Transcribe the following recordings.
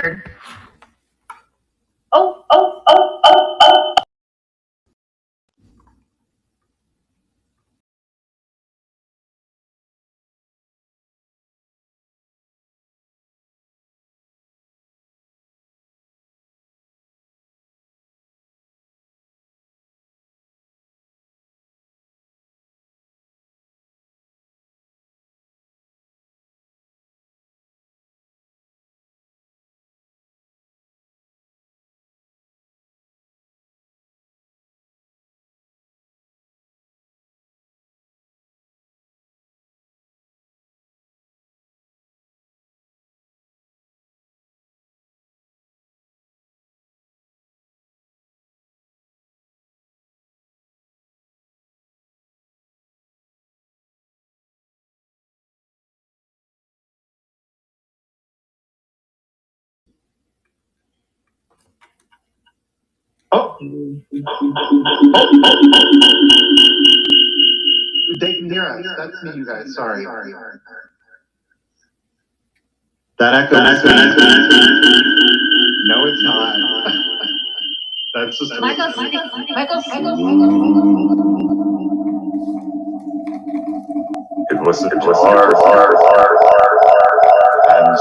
Oh, oh, oh, oh, oh. Oh, they can hear us. That's me, you guys. Sorry. That echo. No, it's not. That's just Michael's. It was hard, and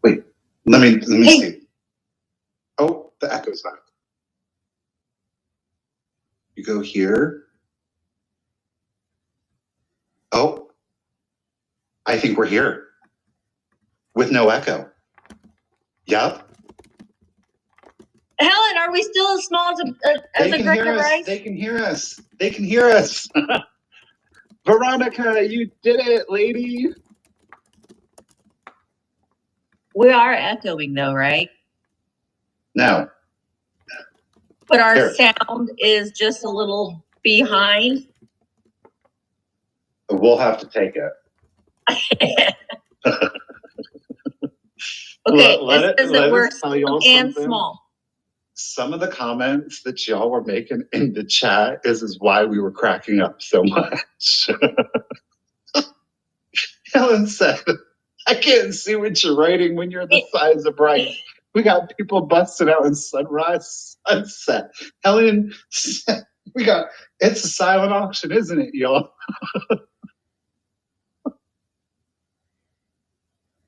Wait, let me see. Oh, the echo's back. You go here. Oh, I think we're here with no echo. Yep. Helen, are we still as small as a brick of rice? They can hear us. They can hear us. Veronica, you did it, lady. We are echoing though, right? No. But our sound is just a little behind. We'll have to take it. Okay, it says that we're and small. Some of the comments that y'all were making in the chat is why we were cracking up so much. Helen said, I can't see what you're writing when you're the size of Bryce. We got people busting out in sunrise, sunset. Helen said, it's a silent auction, isn't it, y'all?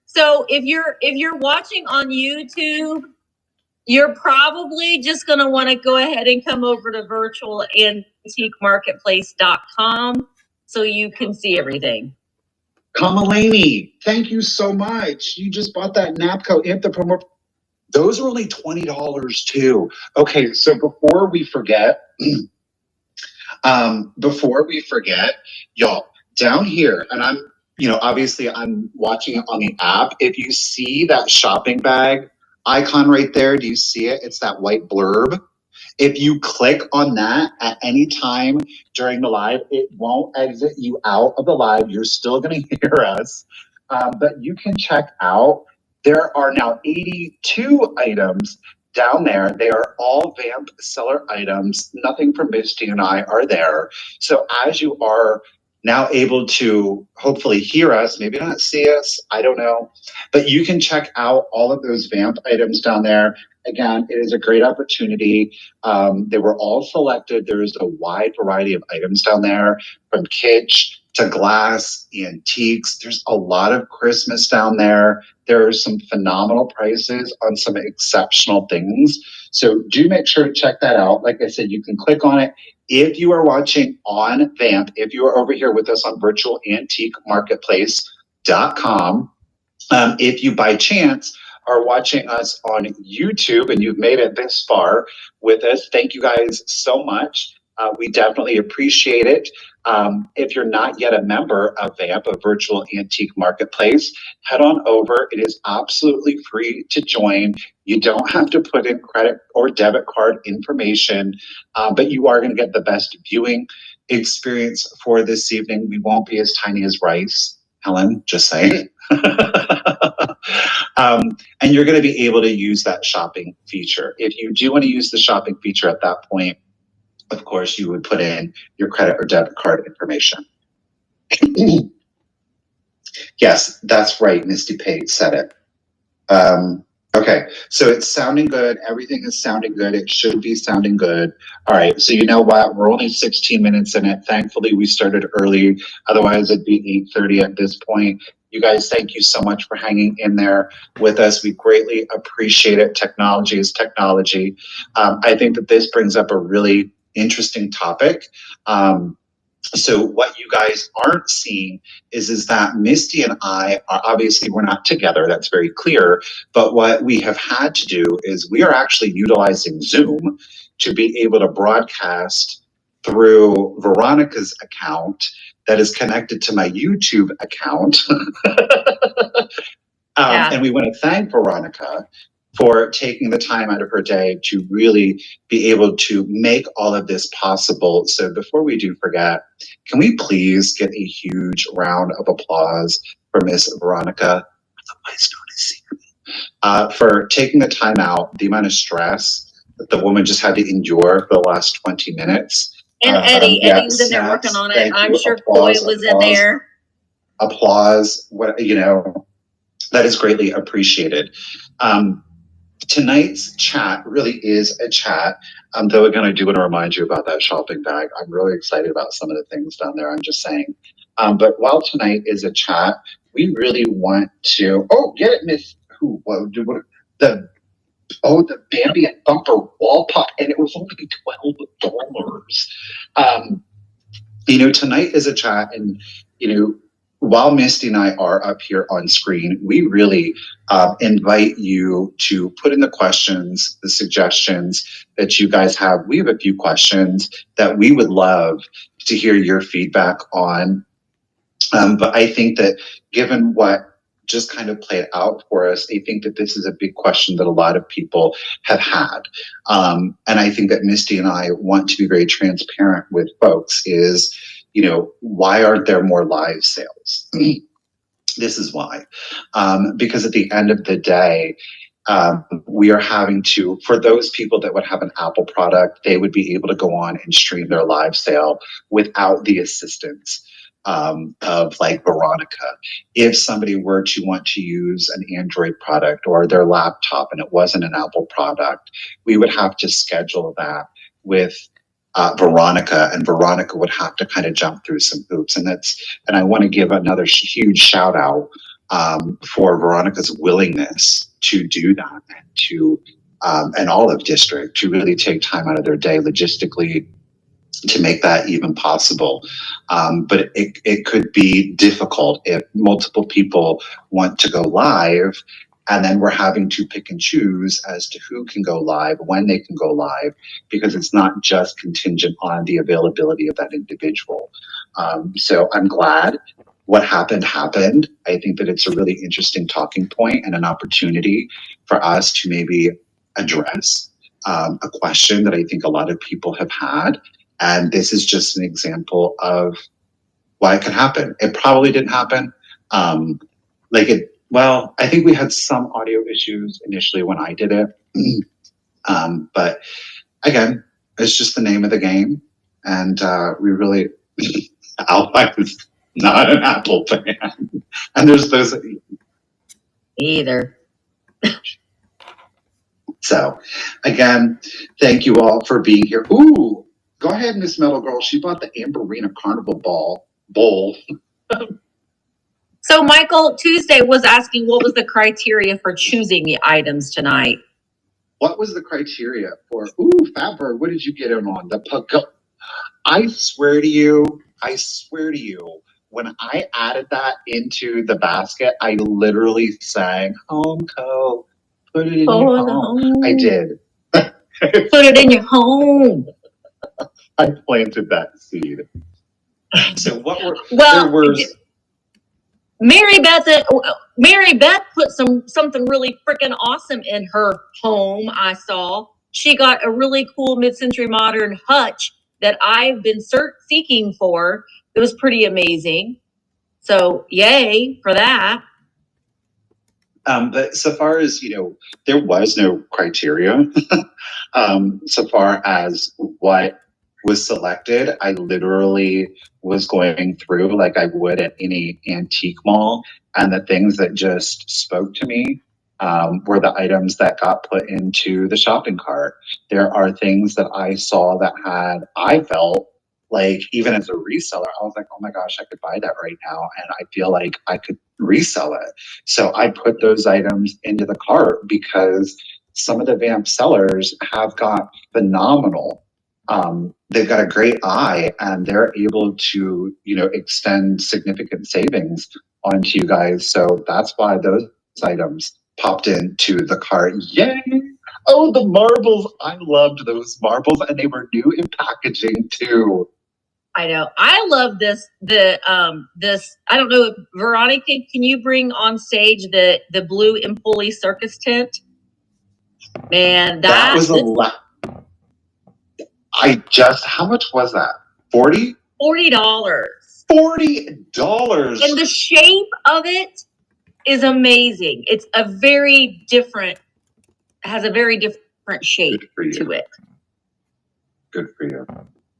So if you're watching on YouTube, you're probably just going to want to go ahead and come over to virtualantiquemarketplace.com so you can see everything. Kamalani, thank you so much. You just bought that Napco Anthropomorph. Those are only $20 too. Okay, so before we forget, y'all, down here, and I'm, obviously I'm watching it on the app. If you see that shopping bag icon right there, do you see it? It's that white blurb. If you click on that at any time during the live, it won't exit you out of the live. You're still going to hear us. But you can check out, there are now 82 items down there. They are all Vamp seller items. Nothing from Misty and I are there. So as you are now able to hopefully hear us, maybe not see us, I don't know, but you can check out all of those Vamp items down there. Again, it is a great opportunity. They were all selected. There's a wide variety of items down there, from kitsch to glass, antiques. There's a lot of Christmas down there. There are some phenomenal prices on some exceptional things. So do make sure to check that out. Like I said, you can click on it. If you are watching on Vamp, if you are over here with us on virtualantiquemarketplace.com, if you by chance are watching us on YouTube and you've made it this far with us, thank you guys so much. We definitely appreciate it. If you're not yet a member of VAMP, a virtual antique marketplace, head on over. It is absolutely free to join. You don't have to put in credit or debit card information, but you are going to get the best viewing experience for this evening. We won't be as tiny as Rice, Helen, just saying. And you're going to be able to use that shopping feature. If you do want to use the shopping feature at that point, of course, you would put in your credit or debit card information. Yes, that's right. Misty Pate said it. Okay, so it's sounding good. Everything is sounding good. It should be sounding good. All right, so you know what? We're only 16 minutes in it. Thankfully, we started early. Otherwise, it'd be 8:30 at this point. You guys, thank you so much for hanging in there with us. We greatly appreciate it. Technology is technology. I think that this brings up a really interesting topic. So what you guys aren't seeing is that Misty and I are, obviously we're not together, that's very clear, but what we have had to do is we are actually utilizing Zoom to be able to broadcast through Veronica's account that is connected to my YouTube account. And we want to thank Veronica for taking the time out of her day to really be able to make all of this possible. So before we do forget, can we please get a huge round of applause for Miss Veronica, otherwise known as Secret, for taking the time out, the amount of stress that the woman just had to endure for the last 20 minutes. And Eddie was in there working on it. I'm sure Chloe was in there. Applause, that is greatly appreciated. Tonight's chat really is a chat. Though again, I do want to remind you about that shopping bag. I'm really excited about some of the things down there. I'm just saying. But while tonight is a chat, we really want to. Oh, get it, Miss. the Bambi and Bumper wall pot, and it was only $12. Tonight is a chat, and while Misty and I are up here on screen, we really invite you to put in the questions, the suggestions that you guys have. We have a few questions that we would love to hear your feedback on. But I think that given what just kind of played out for us, I think that this is a big question that a lot of people have had. And I think that Misty and I want to be very transparent with folks is, why aren't there more live sales? This is why. Because at the end of the day, we are having to, for those people that would have an Apple product, they would be able to go on and stream their live sale without the assistance of like Veronica. If somebody were to want to use an Android product or their laptop and it wasn't an Apple product, we would have to schedule that with Veronica, and Veronica would have to kind of jump through some hoops. And I want to give another huge shout out for Veronica's willingness to do that, and to an Olive District to really take time out of their day logistically to make that even possible. But it could be difficult if multiple people want to go live, and then we're having to pick and choose as to who can go live, when they can go live, because it's not just contingent on the availability of that individual. So I'm glad what happened. I think that it's a really interesting talking point and an opportunity for us to maybe address a question that I think a lot of people have had. And this is just an example of why it could happen. It probably didn't happen. Well, I think we had some audio issues initially when I did it. But again, it's just the name of the game. And we really, I was not an Apple fan. And there's those. Either. So again, thank you all for being here. Ooh, go ahead, Miss Metal Girl. She bought the Amberina Carnival Bowl. So Michael Tuesday was asking what was the criteria for choosing the items tonight? What was the criteria for? Ooh, Fatbird, what did you get in on? I swear to you, when I added that into the basket, I literally sang Home Co. Put it in your home. I did. Put it in your home. I planted that seed. So there was Mary Beth put something really freaking awesome in her home. I saw she got a really cool mid-century modern hutch that I've been seeking for. It was pretty amazing. So yay for that. But so far as, there was no criteria. So far as what was selected, I literally was going through like I would at any antique mall, and the things that just spoke to me were the items that got put into the shopping cart. There are things that I saw that I felt like, even as a reseller, I was like, oh my gosh, I could buy that right now. And I feel like I could resell it. So I put those items into the cart because some of the Vamp sellers have got phenomenal. They've got a great eye, and they're able to, extend significant savings onto you guys. So that's why those items popped into the cart. Yay! Oh, the marbles. I loved those marbles, and they were new in packaging too. I know. I love this. This. I don't know, Veronica. Can you bring on stage the blue Empoli circus tent? Man, that was a lot. How much was that? $40? $40. $40. And the shape of it is amazing. It's has a very different shape to it. Good for you.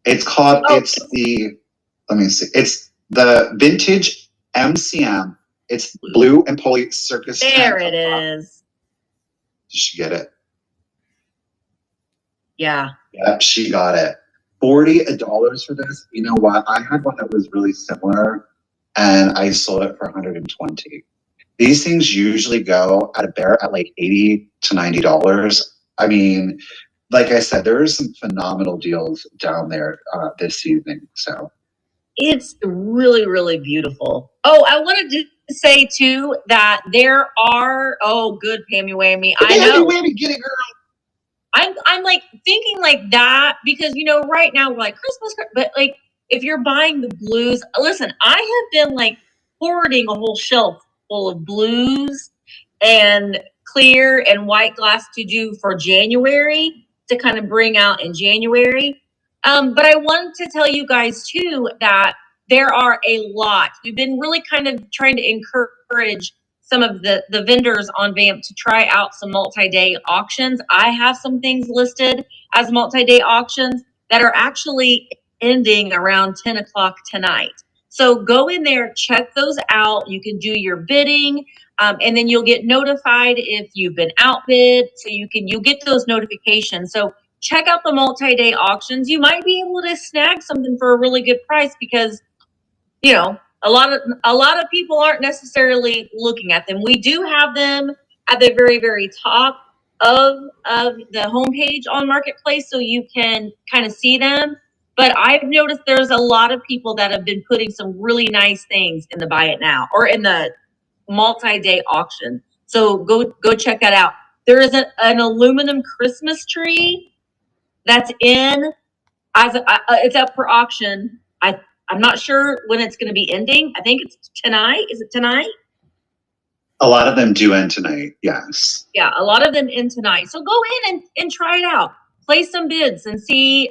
It's called, let me see. It's the vintage MCM. It's blue Empoli circus tent. There it is. Did she get it? Yeah. Yep, she got it. $40 for this. You know what? I had one that was really similar, and I sold it for $120. These things usually go at a bare at like $80 to $90. I mean, like I said, there are some phenomenal deals down there this evening. So it's really, really beautiful. Oh, I wanted to say too that there are, oh, good Pammy Whammy. I know. Whammy, get it, girl. I'm like thinking like that because, you know, right now we're like Christmas, but like if you're buying the blues, listen, I have been like hoarding a whole shelf full of blues and clear and white glass to do for January to kind of bring out in January. But I wanted to tell you guys too that there are a lot. We've been really kind of trying to encourage some of the vendors on Vamp to try out some multi-day auctions. I have some things listed as multi-day auctions that are actually ending around 10 o'clock tonight. So go in there, check those out. You can do your bidding. And then you'll get notified if you've been outbid, so you'll get those notifications. So check out the multi-day auctions. You might be able to snag something for a really good price because, you know, a lot of people aren't necessarily looking at them. We do have them at the very, very top of the homepage on Marketplace, so you can kind of see them. But I've noticed there's a lot of people that have been putting some really nice things in the buy it now or in the multi-day auction. So go check that out. There is an aluminum Christmas tree that's in as it's up for auction. I'm not sure when it's going to be ending. I think it's tonight. Is it tonight? A lot of them do end tonight. Yes. Yeah, a lot of them end tonight. So go in and try it out. Place some bids and see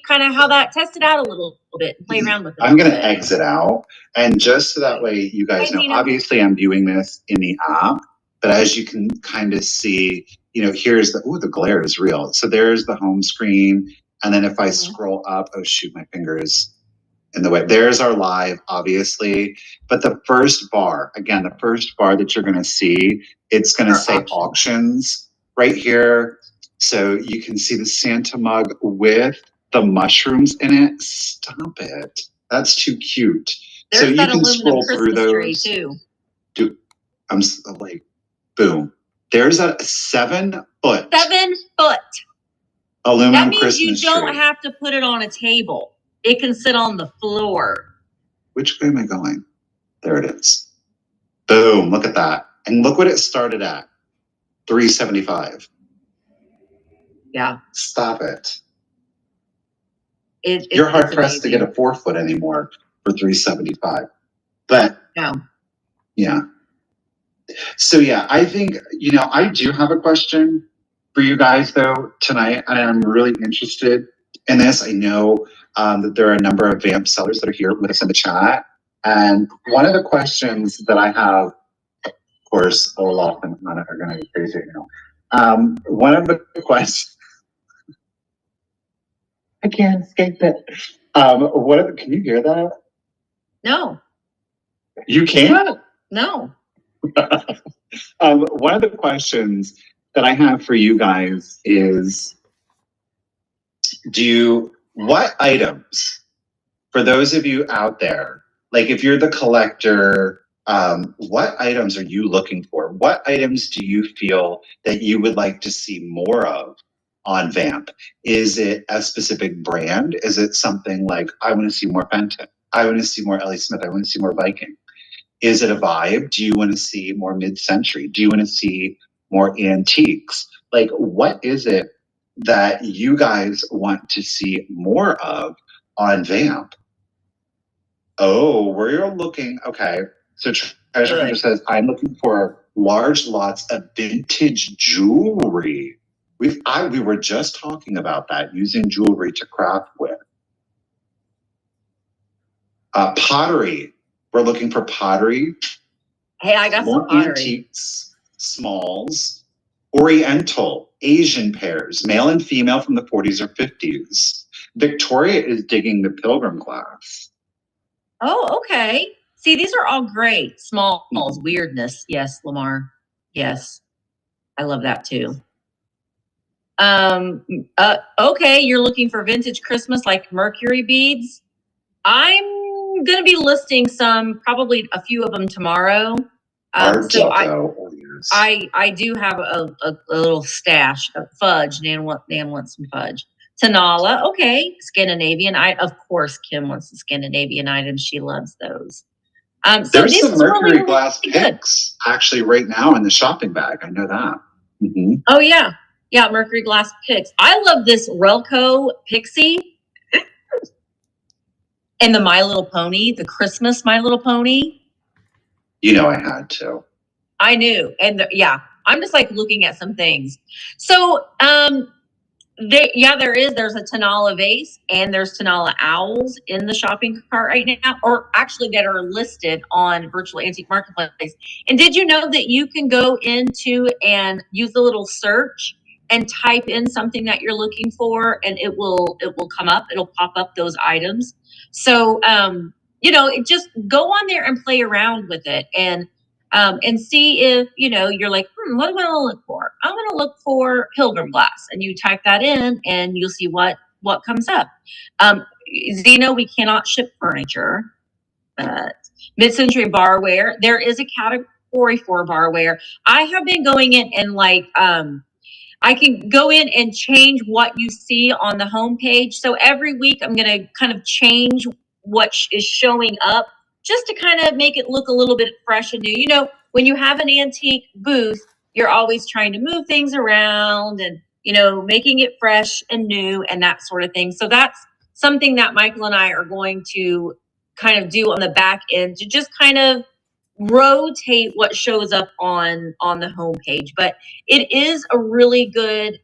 kind of how that test it out a little bit and play around with it. I'm going to exit out, and just so that way you guys know, obviously I'm viewing this in the app, but as you can kind of see, you know, here's the glare is real. So there's the home screen, and then if I scroll up, oh shoot, my finger is in the way. There's our live, obviously, but the first bar that you're going to see, it's going to say auctions right here. So you can see the Santa mug with the mushrooms in it. Stop it. That's too cute. There's so you can scroll through those. Too. Dude, I'm like, boom. There's a 7 foot. 7 foot. Aluminum that means Christmas you don't tree. have to put it on a table. It can sit on the floor. Which way am I going? There it is. Boom. Look at that. And look what it started at. $375. Yeah. Stop it. You're hard pressed to get a 4 foot anymore for $375. But yeah. So yeah, I think, you know, I do have a question for you guys though tonight, and I'm really interested in this. I know that there are a number of Vamp sellers that are here with us in the chat, and one of the questions that I have, of course, Olaf and Hannah are going to be crazy, you know. One of the questions, I can't escape it. Can you hear that? No. You can't? No. One of the questions that I have for you guys is, what items, for those of you out there, like if you're the collector, what items are you looking for? What items do you feel that you would like to see more of on Vamp? Is it a specific brand? Is it something like, I want to see more Fenton? I want to see more Ellie Smith. I want to see more Viking. Is it a vibe? Do you want to see more mid-century? Do you want to see more antiques? Like, what is it that you guys want to see more of on Vamp? Oh, we're looking, okay. So Treasure Hunter says, I'm looking for large lots of vintage jewelry. We were just talking about that, using jewelry to craft with. Pottery. We're looking for pottery. Hey, I got more some pottery. Antiques, smalls, Oriental, Asian pairs, male and female from the 40s or 50s. Victoria is digging the Pilgrim glass. Oh, okay. See, these are all great. Smalls, weirdness. Yes, Lamar. Yes. I love that too. Okay, you're looking for vintage Christmas like Mercury beads. I'm going to be listing some, probably a few of them tomorrow. Art So Deco. I do have a little stash of fudge. Nan wants some fudge. Tanala, okay. Scandinavian. Of course Kim wants the Scandinavian items. She loves those. So there's this some is Mercury really glass good. picks actually right now in the shopping bag. I know that. Mm-hmm. Oh yeah, yeah. Mercury glass picks. I love this Relco Pixie and the My Little Pony, the Christmas My Little Pony. You know, I had to. I knew, and yeah, I'm just like looking at some things. So there's a Tanala vase and there's Tanala owls in the shopping cart right now, or actually that are listed on Virtual Antique Marketplace. And did you know that you can go into and use the little search and type in something that you're looking for, and it will come up. It'll pop up those items. So it just go on there and play around with it and see if you're like, what do I want to look for? I'm going to look for pilgrim glass, and you type that in, and you'll see what comes up. Zeno, we cannot ship furniture, but mid-century barware, there is a category for barware. I have been going in and I can go in and change what you see on the homepage. So every week I'm going to kind of change what is showing up just to kind of make it look a little bit fresh and new. When you have an antique booth, you're always trying to move things around and, making it fresh and new and that sort of thing. So that's something that Michael and I are going to kind of do on the back end to just kind of rotate what shows up on the homepage. But it is a really good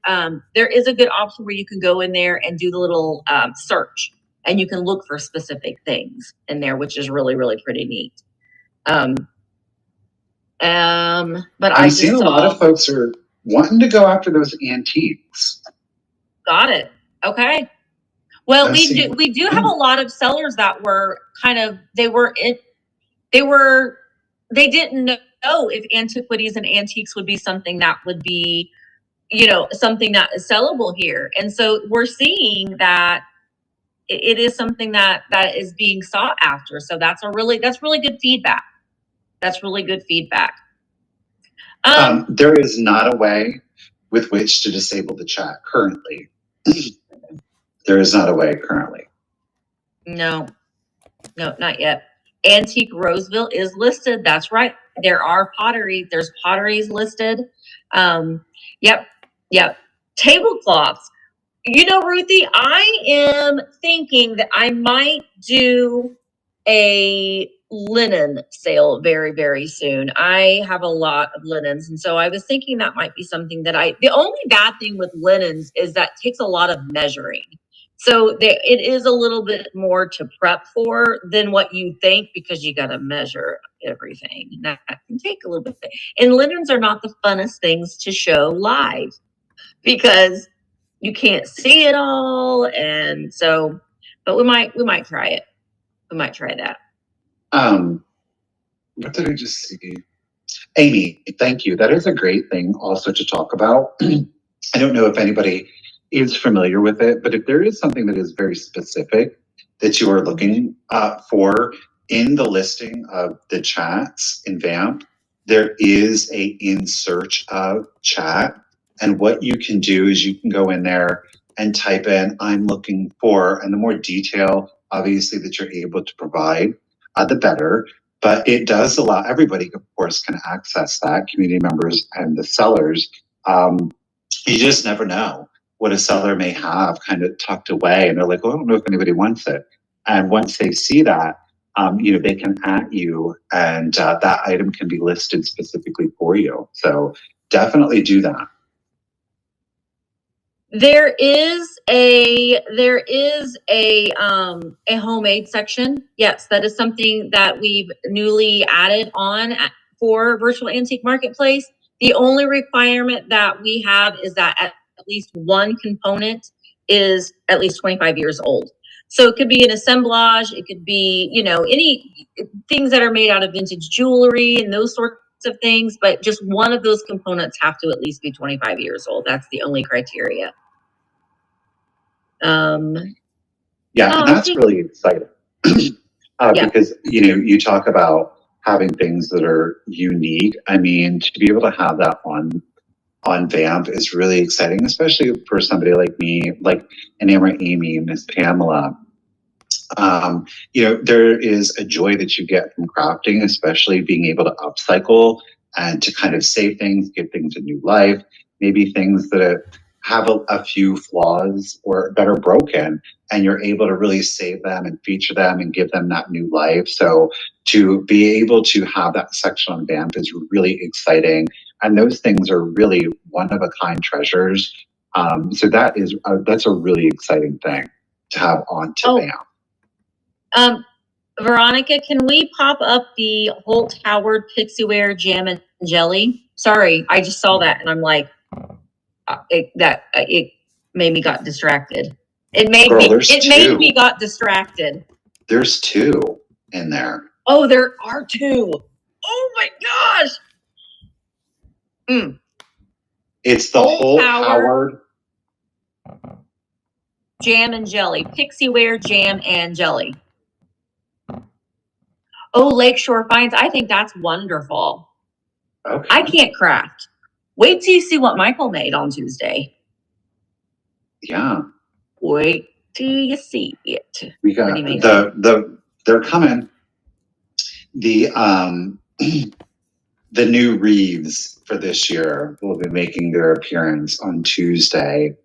there is a good option where you can go in there and do the little search, and you can look for specific things in there, which is really, really pretty neat. But I'm seeing a lot of folks are wanting to go after those antiques. Got it. Okay. Well, we do have a lot of sellers that were kind of they didn't know if antiquities and antiques would be something that would be, something that is sellable here. And so we're seeing that it is something that is being sought after. So that's really good feedback. That's really good feedback. There is not a way with which to disable the chat currently. There is not a way currently. No, not yet. Antique Roseville is listed. That's right. There are there's potteries listed. Yep. Tablecloths. Ruthie, I am thinking that I might do a linen sale very, very soon. I have a lot of linens, and so I was thinking that might be something that the only bad thing with linens is that it takes a lot of measuring. So it is a little bit more to prep for than what you think, because you got to measure everything. That can take a little bit. And linens are not the funnest things to show live because you can't see it all. And so, but we might try it. We might try that. What did I just see? Amy, thank you. That is a great thing also to talk about. I don't know if anybody is familiar with it, but if there is something that is very specific that you are looking for in the listing of the chats in VAMP, there is a in search of chat. And what you can do is you can go in there and type in, I'm looking for, and the more detail, obviously, that you're able to provide, the better. But it does allow everybody, of course, can access that, community members and the sellers. You just never know what a seller may have kind of tucked away, and they're like, "Oh, I don't know if anybody wants it." And once they see that, they can at you, and that item can be listed specifically for you. So definitely do that. There is a homemade section. Yes, that is something that we've newly added on for Virtual Antique Marketplace. The only requirement that we have is that at least one component is at least 25 years old. So it could be an assemblage, it could be, any things that are made out of vintage jewelry and those sorts of things, but just one of those components have to at least be 25 years old. That's the only criteria. And that's really exciting. Because you talk about having things that are unique. I mean, to be able to have that on Vamp is really exciting, especially for somebody like me, like Anamra Amy, Miss Pamela. There is a joy that you get from crafting, especially being able to upcycle and to kind of save things, give things a new life, maybe things that have a few flaws or that are broken, and you're able to really save them and feature them and give them that new life. So to be able to have that section on Vamp is really exciting. And those things are really one of a kind treasures. So that's a really exciting thing to have onto Vamp. Veronica, can we pop up the Holt Howard Pixieware Jam and Jelly? Sorry, I just saw that and I'm like, it made me got distracted. It made me got distracted. There's two in there. Oh, there are two. Oh my gosh. It's the Holt Howard Jam and Jelly. Pixieware Jam and Jelly. Oh, Lakeshore Finds. I think that's wonderful. Okay. I can't craft. Wait till you see what Michael made on Tuesday. Yeah. Wait till you see it. We got they're coming. The new Reeves for this year will be making their appearance on Tuesday.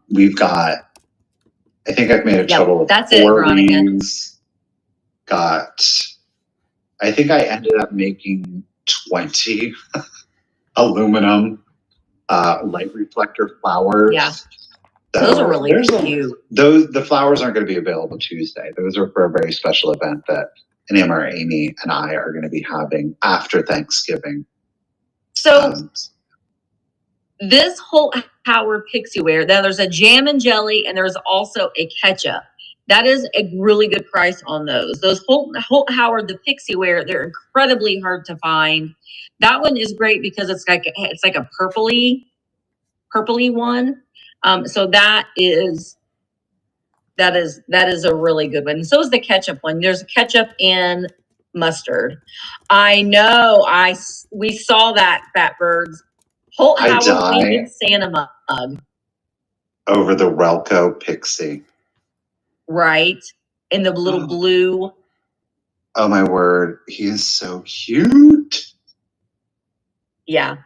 We've got, I think I've made a total of 4 Reeves. I think I ended up making 20 aluminum light reflector flowers. Yeah. Those are really cute. The flowers aren't going to be available Tuesday. Those are for a very special event that Anamra, Amy, and I are going to be having after Thanksgiving. So this Holt Howard Pixieware, now there's a jam and jelly, and there's also a ketchup. That is a really good price on those. Those Holt Howard, the Pixieware, they're incredibly hard to find. That one is great because it's like a purpley one. So that is a really good one. And so is the ketchup one. There's ketchup and mustard. I know. We saw that, Fat Birds. Holt Howard Lincoln Santa mug over the Relco Pixie. Right, in the little blue. Oh my word, he is so cute. Yeah.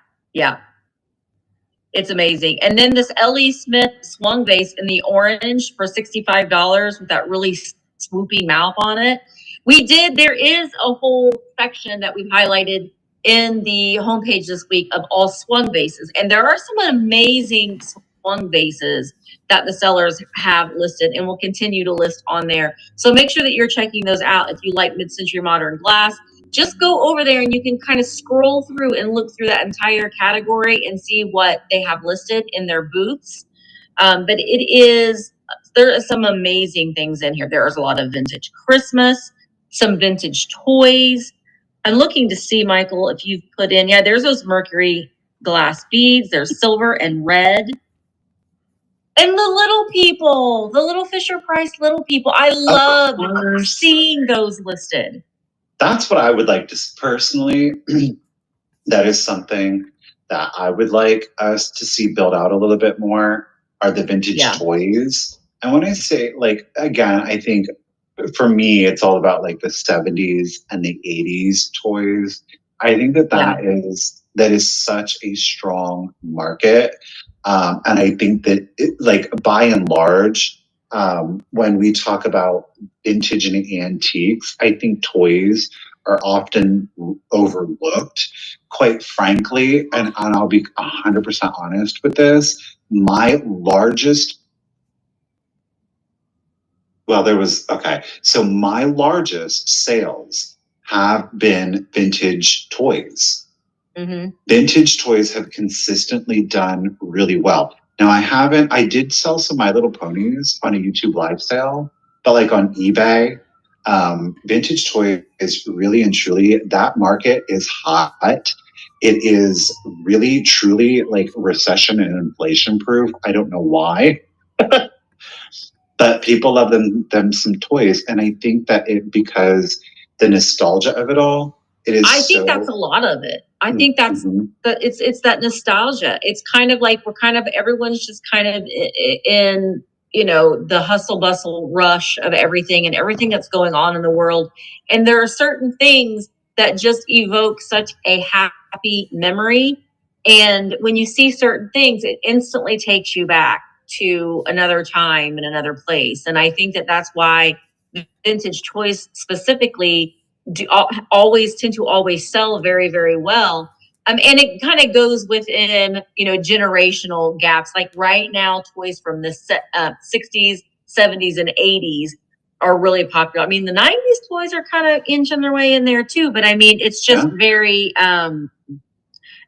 It's amazing. And then this L.E. Smith swung vase in the orange for $65 with that really swoopy mouth on it. There is a whole section that we've highlighted in the homepage this week of all swung vases. And there are some amazing swung vases that the sellers have listed and will continue to list on there. So make sure that you're checking those out if you like mid-century modern glass. Just go over there and you can kind of scroll through and look through that entire category and see what they have listed in their booths. But there are some amazing things in here. There's a lot of vintage Christmas, some vintage toys. I'm looking to see, Michael, if you've put in, there's those mercury glass beads. There's silver and red. And the little people, the little Fisher Price little people. I love seeing those listed. That's what I would like to personally. That is something that I would like us to see build out a little bit more, are the vintage toys. And when I say, like, again, I think for me, it's all about like the 70s and the 80s toys. I think that is such a strong market. And I think that by and large, when we talk about vintage and antiques, I think toys are often overlooked, quite frankly. And I'll be 100% honest with this. My largest sales have been vintage toys. Mm-hmm. Vintage toys have consistently done really well. Now I did sell some My Little Ponies on a YouTube live sale, but like on eBay, vintage toy is really and truly, that market is hot. It is really truly like recession and inflation proof. I don't know why, but people love them some toys. And I think that because the nostalgia of it all. I think that's a lot of it. I think that's it's that nostalgia. It's kind of like everyone's just kind of in, the hustle bustle rush of everything and everything that's going on in the world. And there are certain things that just evoke such a happy memory. And when you see certain things, it instantly takes you back to another time and another place. And I think that that's why vintage toys specifically always tend to always sell very, very well. And it kind of goes within, generational gaps. Like right now, toys from the 60s, 70s, and 80s are really popular. I mean, the 90s toys are kind of inching their way in there too. But I mean, it's just very,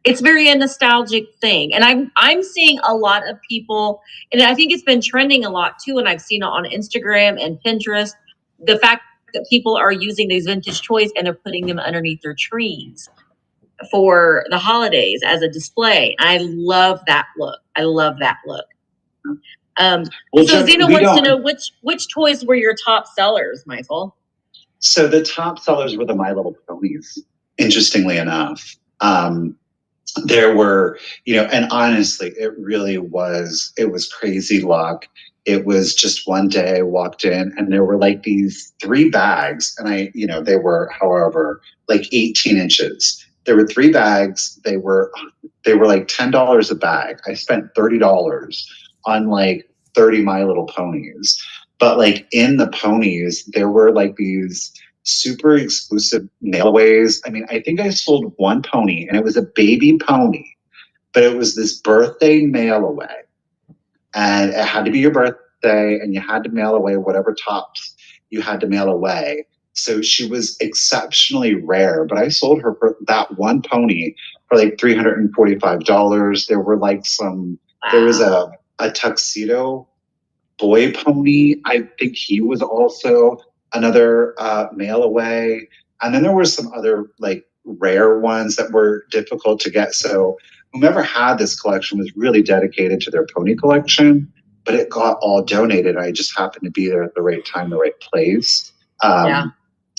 it's very a nostalgic thing. And I'm seeing a lot of people, and I think it's been trending a lot too. And I've seen it on Instagram and Pinterest. The fact that people are using these vintage toys and they're putting them underneath their trees for the holidays as a display. I love that look. I love that look. So Zena wants to know which toys were your top sellers, Michael? So the top sellers were the My Little Ponies, interestingly enough. There were, and honestly, it was crazy luck. It was just one day I walked in and there were like these 3 bags and they were, however, like 18 inches. There were 3 bags. They were like $10 a bag. I spent $30 on like 30 My Little Ponies. But like in the ponies, there were like these super exclusive mailaways. I mean, I think I sold one pony and it was a baby pony, but it was this birthday mail away. And it had to be your birthday and you had to mail away whatever tops you had to mail away. So she was exceptionally rare, but I sold her for that one pony for like $345. There were like there was a tuxedo boy pony. I think he was also another mail away. And then there were some other like rare ones that were difficult to get. So whomever had this collection was really dedicated to their pony collection, but it got all donated. I just happened to be there at the right time, the right place.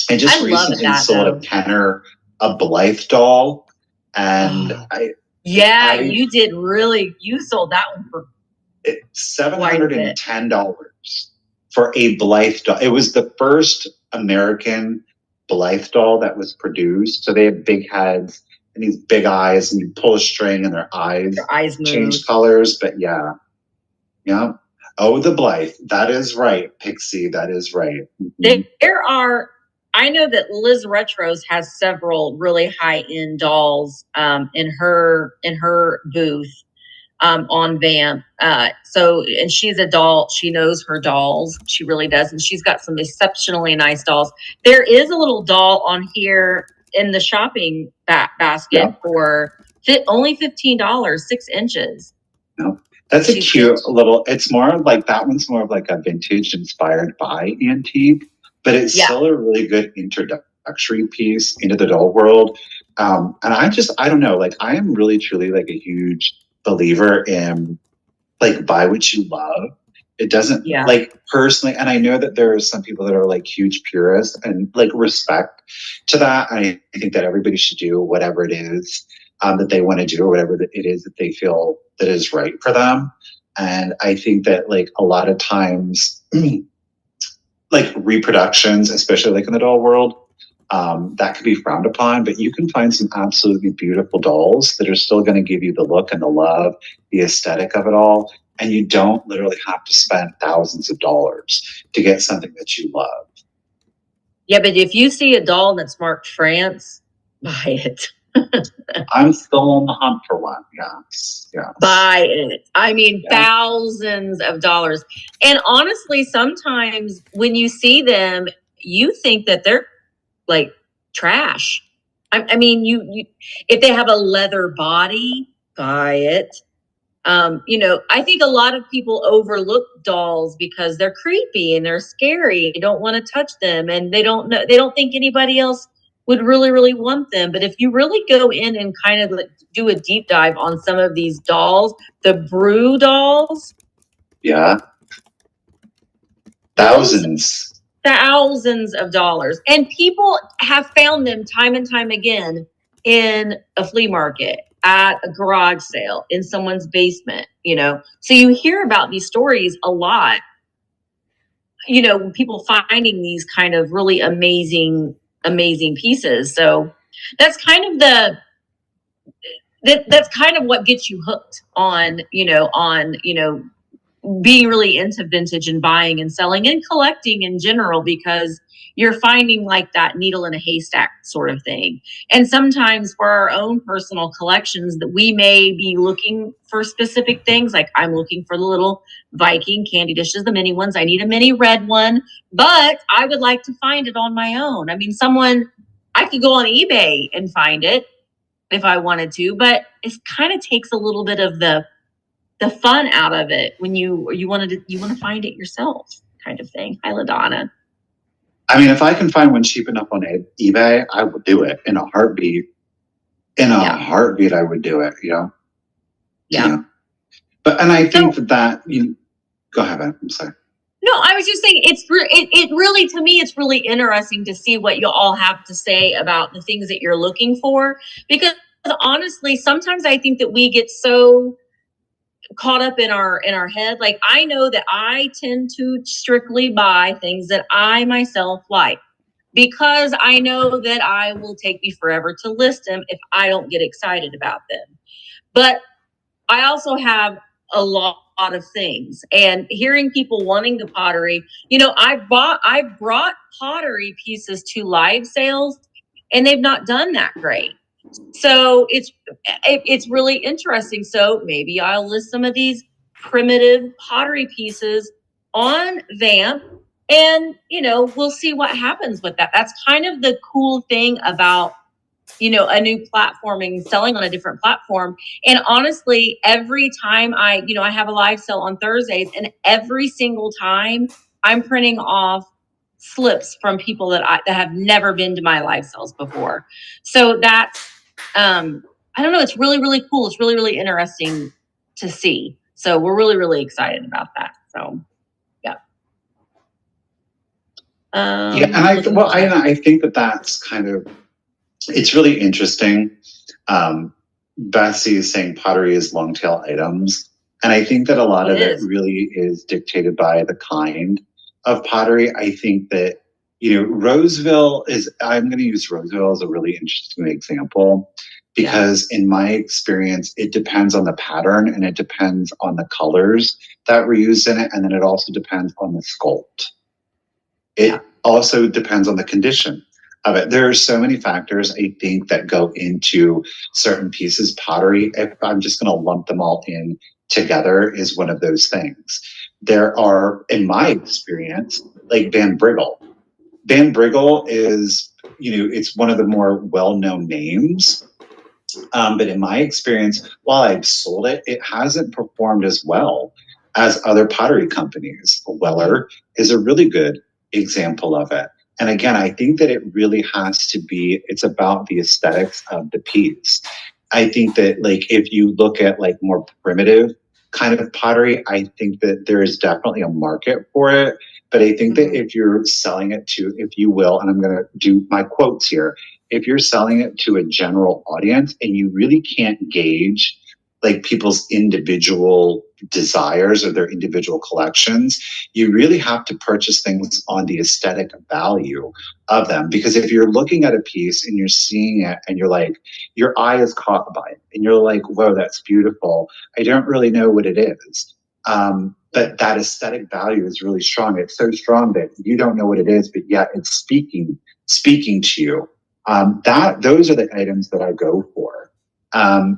I just recently sold a Kenner, a Blythe doll. And you did really, you sold that one for $710 for a Blythe doll. It was the first American Blythe doll that was produced. So they have big heads and these big eyes, and you pull a string and their eyes change colors. But yeah. Oh, the Blythe. That is right, Pixie. That is right. I know that Liz Retros has several really high-end dolls in her booth on Vamp. And she's a doll. She knows her dolls. She really does. And she's got some exceptionally nice dolls. There is a little doll on here in the shopping basket for only $15, 6 inches. That's a cute little, it's more like, that one's more of like a vintage inspired by antique, but it's still a really good introductory piece into the doll world. And I don't know, like I am really truly like a huge believer in like buy what you love. It doesn't like personally, and I know that there are some people that are like huge purists and like respect to that. I think that everybody should do whatever it is that they want to do or whatever it is that they feel that is right for them. And I think that like a lot of times like reproductions, especially like in the doll world, that could be frowned upon, but you can find some absolutely beautiful dolls that are still going to give you the look and the love, the aesthetic of it all. And you don't literally have to spend thousands of dollars to get something that you love. Yeah, but if you see a doll that's marked France, buy it. I'm still on the hunt for one. Yes. Buy it. I mean, thousands of dollars. And honestly, sometimes when you see them, you think that they're like trash. I mean, you if they have a leather body, buy it. I think a lot of people overlook dolls because they're creepy and they're scary. They don't want to touch them, and they don't think anybody else would really, really want them. But if you really go in and kind of do a deep dive on some of these dolls, the Brew dolls. Yeah. Thousands. thousands of dollars. And people have found them time and time again in a flea market, at a garage sale, in someone's basement, you know. So you hear about these stories a lot, you know, people finding these kind of really amazing pieces. So that's kind of that's kind of what gets you hooked on, being really into vintage and buying and selling and collecting in general, because you're finding like that needle in a haystack sort of thing. And sometimes for our own personal collections, that we may be looking for specific things. Like, I'm looking for the little Viking candy dishes, the mini ones. I need a mini red one, but I would like to find it on my own. I mean, I could go on eBay and find it if I wanted to, but it kind of takes a little bit of the fun out of it when you want to find it yourself, kind of thing. Hi, LaDonna. I mean, if I can find one cheap enough on eBay, I would do it in a heartbeat. In a heartbeat, I would do it. You know. Yeah. But I think that you go ahead. I'm sorry. No, I was just saying it really, to me, it's really interesting to see what you all have to say about the things that you're looking for, because honestly, sometimes I think that we get so caught up in our head. Like, I know that I tend to strictly buy things that I myself like, because I know that I will take me forever to list them if I don't get excited about them. But I also have a lot of things, and hearing people wanting the pottery, I brought pottery pieces to live sales, and they've not done that great. So it's really interesting. So maybe I'll list some of these primitive pottery pieces on Vamp, and we'll see what happens with that. That's kind of the cool thing about a new platforming, selling on a different platform. And honestly, every time I have a live sale on Thursdays, and every single time I'm printing off slips from people that have never been to my live sales before. So that's I don't know, it's really, really cool. It's really, really interesting to see. So we're really, really excited about that. So yeah. And I think that's kind of, it's really interesting. Bessie is saying pottery is long tail items. And I think that a lot of it really is dictated by the kind of pottery. I think that, Roseville I'm going to use Roseville as a really interesting example, because in my experience, it depends on the pattern, and it depends on the colors that were used in it. And then it also depends on the sculpt. It also depends on the condition of it. There are so many factors, I think, that go into certain pieces. Pottery, if I'm just going to lump them all in together, is one of those things. There are, in my experience, like Van Briggle. Van Briggle is, it's one of the more well-known names. But in my experience, while I've sold it, it hasn't performed as well as other pottery companies. Weller is a really good example of it. And again, I think that it really has to be, it's about the aesthetics of the piece. I think that, like, if you look at like more primitive kind of pottery, I think that there is definitely a market for it. But I think that if you're selling it to, if you will, and I'm going to do my quotes here, if you're selling it to a general audience and you really can't gauge like people's individual desires or their individual collections, you really have to purchase things on the aesthetic value of them. Because if you're looking at a piece and you're seeing it and you're like, your eye is caught by it and you're like, whoa, that's beautiful, I don't really know what it is. But that aesthetic value is really strong. It's so strong that you don't know what it is, but yet it's speaking to you. Those are the items that I go for.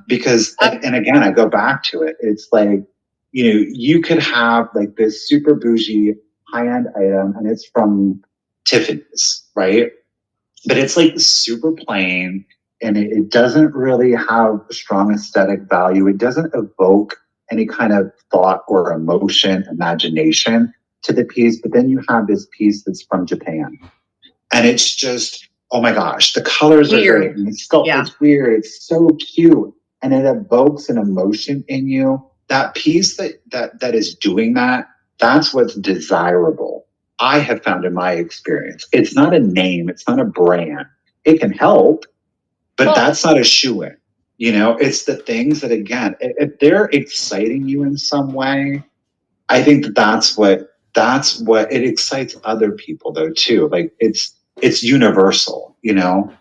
Because, and again, I go back to it. It's like, you could have like this super bougie high-end item and it's from Tiffany's, right? But it's like super plain and it doesn't really have strong aesthetic value. It doesn't evoke any kind of thought or emotion, imagination to the piece. But then you have this piece that's from Japan and it's just, oh my gosh, the colors are great. And it's weird. It's so cute. And it evokes an emotion in you. That piece that is doing that, that's what's desirable I have found in my experience, it's not a name, it's not a brand. It can help, but that's not a shoe-in. You know, it's the things that, again, if they're exciting you in some way, I think that's what it excites other people though too. Like it's universal, you know.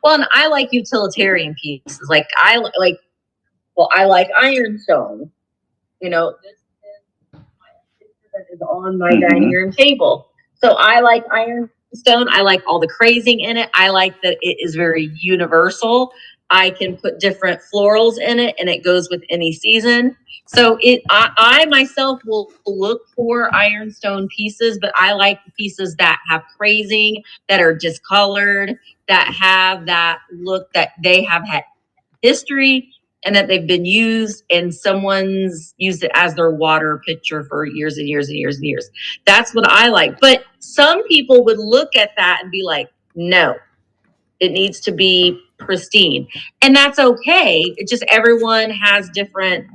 Well, and I like utilitarian pieces. Like I like ironstone. You know, this is that is on my dining room table. So I like ironstone. I like all the crazing in it. I like that it is very universal. I can put different florals in it and it goes with any season. So I myself will look for ironstone pieces, but I like pieces that have crazing, that are discolored, that have that look that they have had history and that they've been used and someone's used it as their water pitcher for years and years and years and years. That's what I like. But some people would look at that and be like, no, it needs to be pristine. And that's okay. It just everyone has different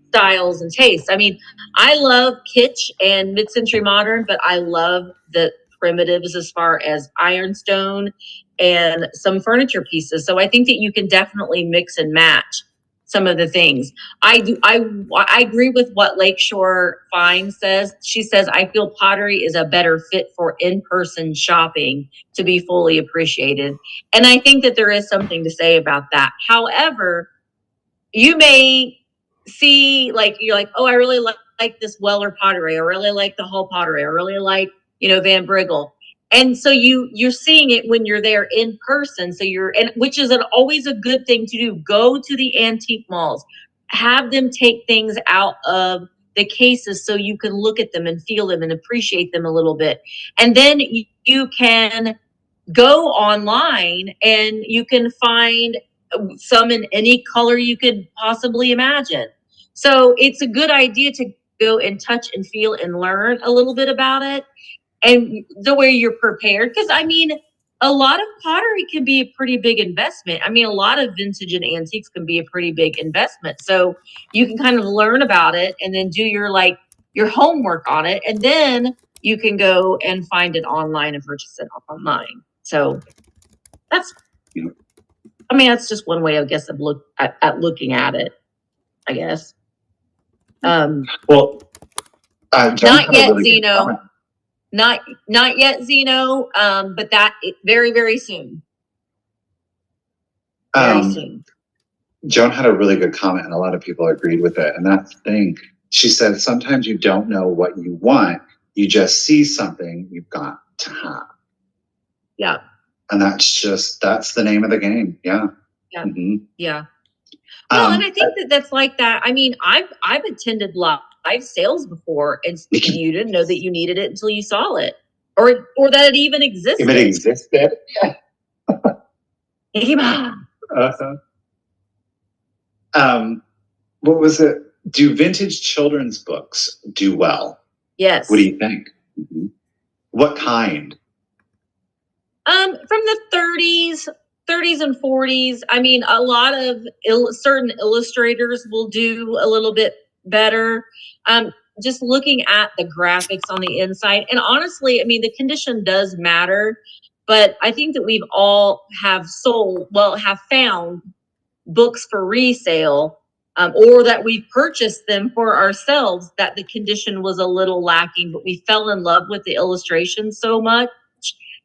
styles and tastes. I mean, I love kitsch and mid-century modern, but I love the primitives as far as ironstone and some furniture pieces. So I think that you can definitely mix and match some of the things. I agree with what Lakeshore Fine says. She says, I feel pottery is a better fit for in-person shopping to be fully appreciated. And I think that there is something to say about that. However, you may see like you're like, oh, I really like this Weller pottery. I really like the Hull pottery. I really like, Van Briggle. And so you're seeing it when you're there in person. So and which is always a good thing to do. Go to the antique malls, have them take things out of the cases so you can look at them and feel them and appreciate them a little bit. And then you can go online and you can find some in any color you could possibly imagine. So it's a good idea to go and touch and feel and learn a little bit about it and the way you're prepared. Because I mean, a lot of pottery can be a pretty big investment. I mean, a lot of vintage and antiques can be a pretty big investment. So you can kind of learn about it and then do your homework on it. And then you can go and find it online and purchase it online. So that's just one way, I guess, of looking at it, I guess. Well, not yet, Zeno. Not yet, Zeno. But that very, very soon. Very soon. Joan had a really good comment, and a lot of people agreed with it. And that's the thing. She said, sometimes you don't know what you want. You just see something you've got to have. Yeah. And that's the name of the game. Yeah. Yeah. Mm-hmm. Yeah. Well, and I think that's like that. I mean, I've attended live sales before, and you didn't know that you needed it until you saw it, or that it even existed. If it existed, yeah. What was it? Do vintage children's books do well? Yes. What do you think? Mm-hmm. What kind? From the 30s and 40s. I mean, a lot of certain illustrators will do a little bit better. Just looking at the graphics on the inside, and honestly, I mean, the condition does matter, but I think that we've all have found books for resale, or that we purchased them for ourselves, that the condition was a little lacking, but we fell in love with the illustration so much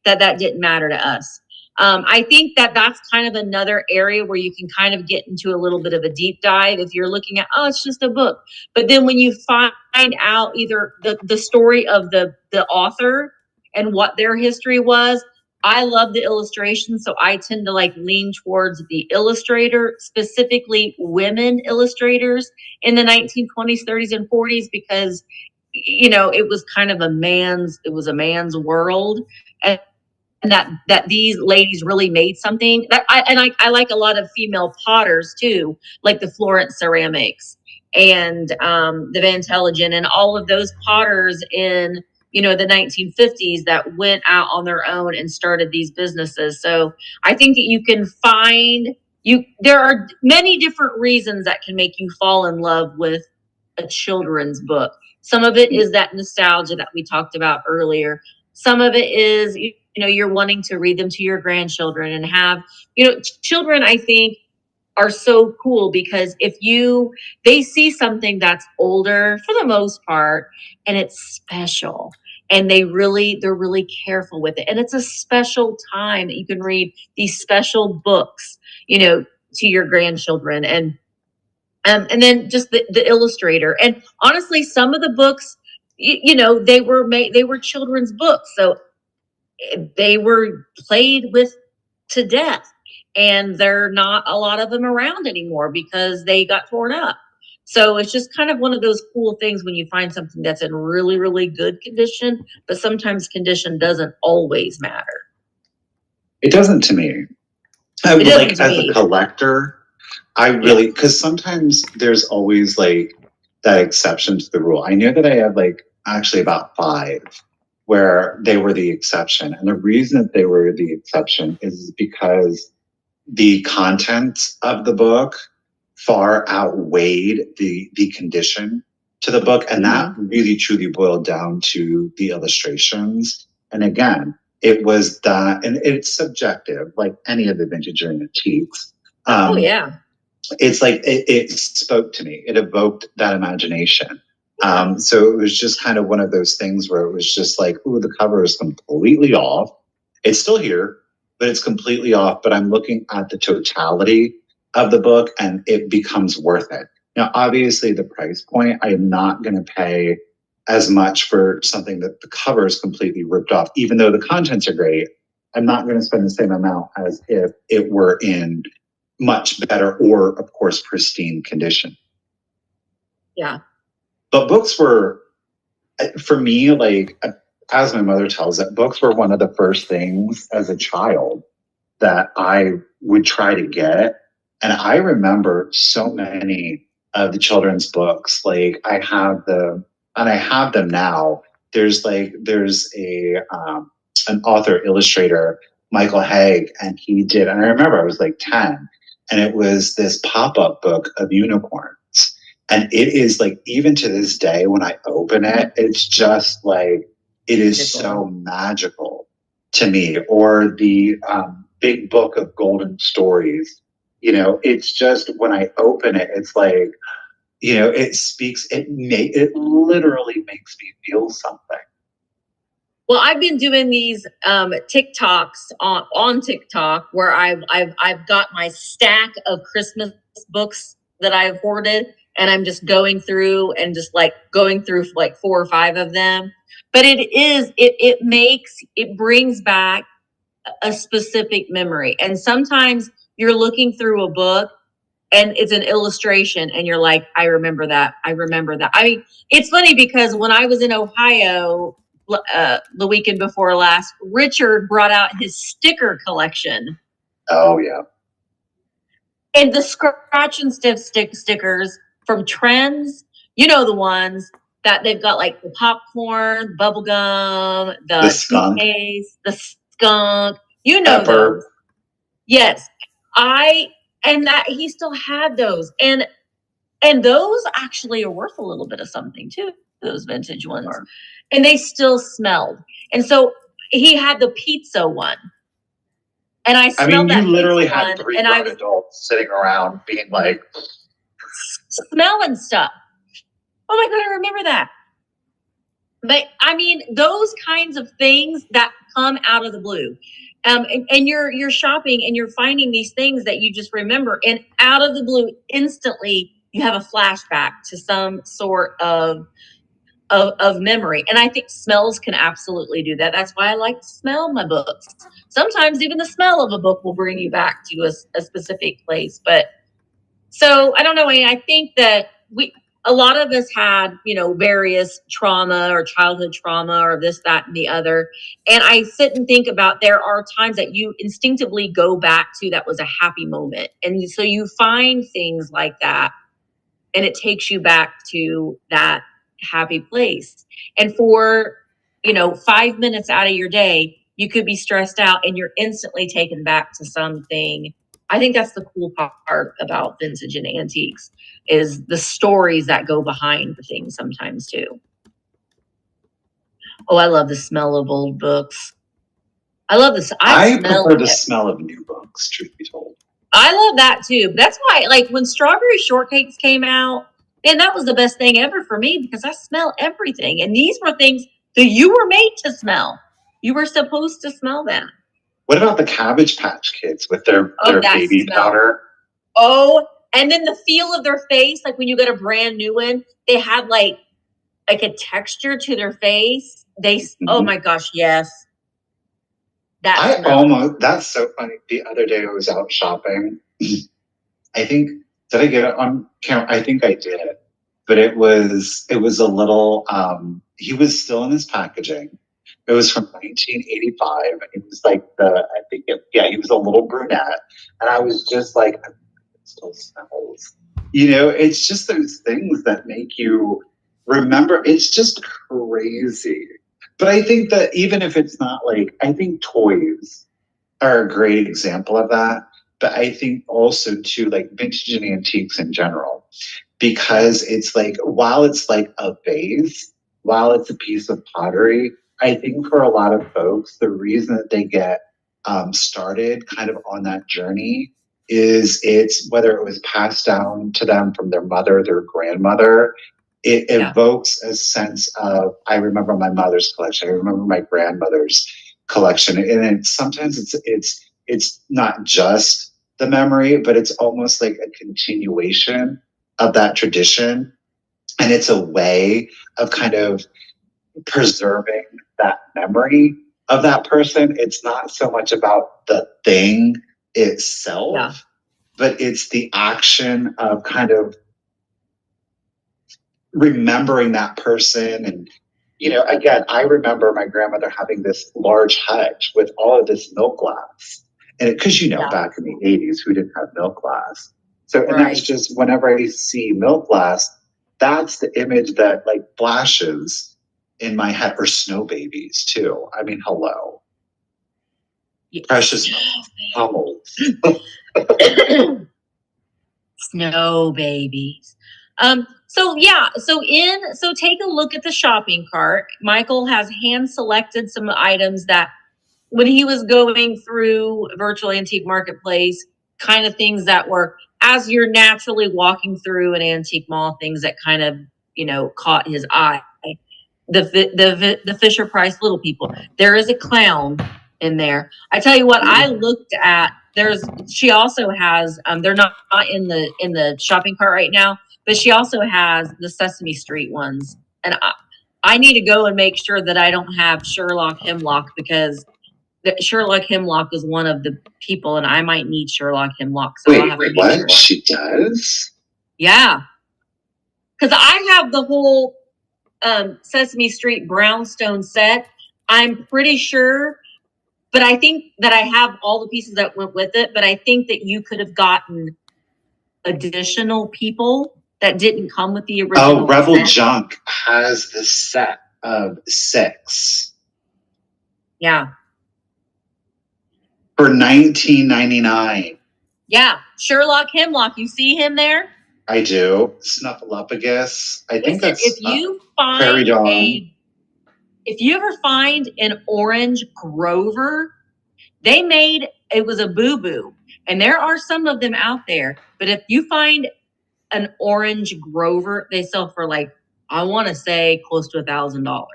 that didn't matter to us. I think that's kind of another area where you can kind of get into a little bit of a deep dive if you're looking at, oh, it's just a book. But then when you find out either the story of the author and what their history was, I love the illustration, so I tend to lean towards the illustrator, specifically women illustrators in the 1920s, 30s, and 40s, because it was kind of a man's world, and that these ladies really made something. I like a lot of female potters too, like the Florence Ceramics and the Van Telligen and all of those potters in the 1950s that went out on their own and started these businesses. So I think that you can there are many different reasons that can make you fall in love with a children's book. Some of it is that nostalgia that we talked about earlier. Some of it is, you're wanting to read them to your grandchildren and have, children, I think, are so cool because they see something that's older for the most part and it's special, and they're really careful with it, and it's a special time that you can read these special books, to your grandchildren. And then just the illustrator, and honestly some of the books, they were children's books, so they were played with to death, and there are not a lot of them around anymore because they got torn up. So it's just kind of one of those cool things when you find something that's in really, really good condition, but sometimes condition doesn't always matter. It doesn't to me. Like as a collector, I really, because sometimes there's always like that exception to the rule. I know that I have like actually about 5 where they were the exception. And the reason that they were the exception is because the contents of the book far outweighed the condition to the book. And that really truly boiled down to the illustrations. And again, it was that, and it's subjective, like any of the vintage or antiques. Oh yeah. It's like it spoke to me. It evoked that imagination. So it was just kind of one of those things where it was just like, ooh, the cover is completely off. It's still here, but it's completely off. But I'm looking at the totality of the book and it becomes worth it. Now, obviously, the price point, I am not going to pay as much for something that the cover is completely ripped off. Even though the contents are great, I'm not going to spend the same amount as if it were in much better or, of course, pristine condition. Yeah. But books were, for me, like, as my mother tells it, books were one of the first things as a child that I would try to get. And I remember so many of the children's books. Like I have them now. There's an author illustrator, Michael Haig, and and I remember I was like 10, and it was this pop-up book of unicorns. And it is like, even to this day, when I open it, it's just like, it is so magical to me. Or the big book of golden stories, it's just, when I open it, it's like, it literally makes me feel something. Well, I've been doing these TikToks on TikTok where I've got my stack of Christmas books that I've hoarded, and I'm just going through and just like going through like 4 or 5 of them. But it brings back a specific memory. And sometimes you're looking through a book and it's an illustration and you're like, I remember that. I mean, it's funny because when I was in Ohio the weekend before last, Richard brought out his sticker collection. Oh yeah. And the scratch and sniff stickers from Trends, the ones that they've got, like the popcorn, bubblegum, the skunk, the skunk, those. Yes. And that he still had those. And those actually are worth a little bit of something too, those vintage ones. And they still smelled. And so he had the pizza one. And I smelled that. You literally had 3 grown adults sitting around being like, smelling stuff. Oh my God, I remember that. But I mean, those kinds of things that come out of the blue. And you're shopping and you're finding these things that you just remember, and out of the blue, instantly you have a flashback to some sort of memory. And I think smells can absolutely do that. That's why I like to smell my books. Sometimes even the smell of a book will bring you back to a specific place. But so I don't know. I think that a lot of us had, various trauma or childhood trauma or this, that, and the other. And I sit and think about, there are times that you instinctively go back to that was a happy moment. And so you find things like that and it takes you back to that happy place. And for, 5 minutes out of your day, you could be stressed out and you're instantly taken back to something. I think that's the cool part about vintage and antiques, is the stories that go behind the things sometimes too. Oh, I love the smell of old books. I love this. I prefer the smell of new books, truth be told. I love that too. That's why, like, when strawberry shortcakes came out, man, that was the best thing ever for me because I smell everything. And these were things that you were made to smell. You were supposed to smell that. What about the Cabbage Patch Kids with their baby powder? Oh, and then the feel of their face, like when you get a brand new one, they had like a texture to their face. Oh my gosh, yes. That's so funny. The other day I was out shopping. I think, did I get it on camera? I think I did. But it was a little, he was still in his packaging. It was from 1985. It was like he was a little brunette. And I was just like, it still smells. It's just those things that make you remember. It's just crazy. But I think that even if it's not I think toys are a great example of that. But I think also too, vintage and antiques in general, because it's while it's a vase, while it's a piece of pottery, I think for a lot of folks, the reason that they get started kind of on that journey is it's whether it was passed down to them from their mother, their grandmother. It evokes a sense of, I remember my mother's collection, I remember my grandmother's collection, and sometimes it's not just the memory, but it's almost like a continuation of that tradition, and it's a way of kind of preserving that memory of that person. It's not so much about the thing itself, but it's the action of kind of remembering that person. And again, I remember my grandmother having this large hutch with all of this milk glass, and because back in the 80s we didn't have milk glass, so and that's just, whenever I see milk glass, that's the image that flashes in my head. Or snow babies too. I mean, hello. Yes. Precious pummels. Snow babies. So take a look at the shopping cart. Michael has hand selected some items that when he was going through virtual antique marketplace, kind of things that were, as you're naturally walking through an antique mall, things that kind of, caught his eye. The Fisher Price Little People. There is a clown in there. I tell you what, I looked at, she also has, they're not in the shopping cart right now, but she also has the Sesame Street ones. And I need to go and make sure that I don't have Sherlock Hemlock, because Sherlock Hemlock is one of the people, and I might need Sherlock Hemlock. So I'll have to what? Sure. She does? Yeah. Because I have the whole Sesame Street brownstone set. I'm pretty sure, but I think that I have all the pieces that went with it. But I think that you could have gotten additional people that didn't come with the original. Oh, Rebel set. Junk has the set of 6. Yeah. For $19.99. Yeah. Sherlock Hemlock. You see him there? I do. Snuffleupagus. I think that's if you find if you ever find an orange Grover, it was a boo-boo. And there are some of them out there. But if you find an orange Grover, they sell for I want to say close to $1,000.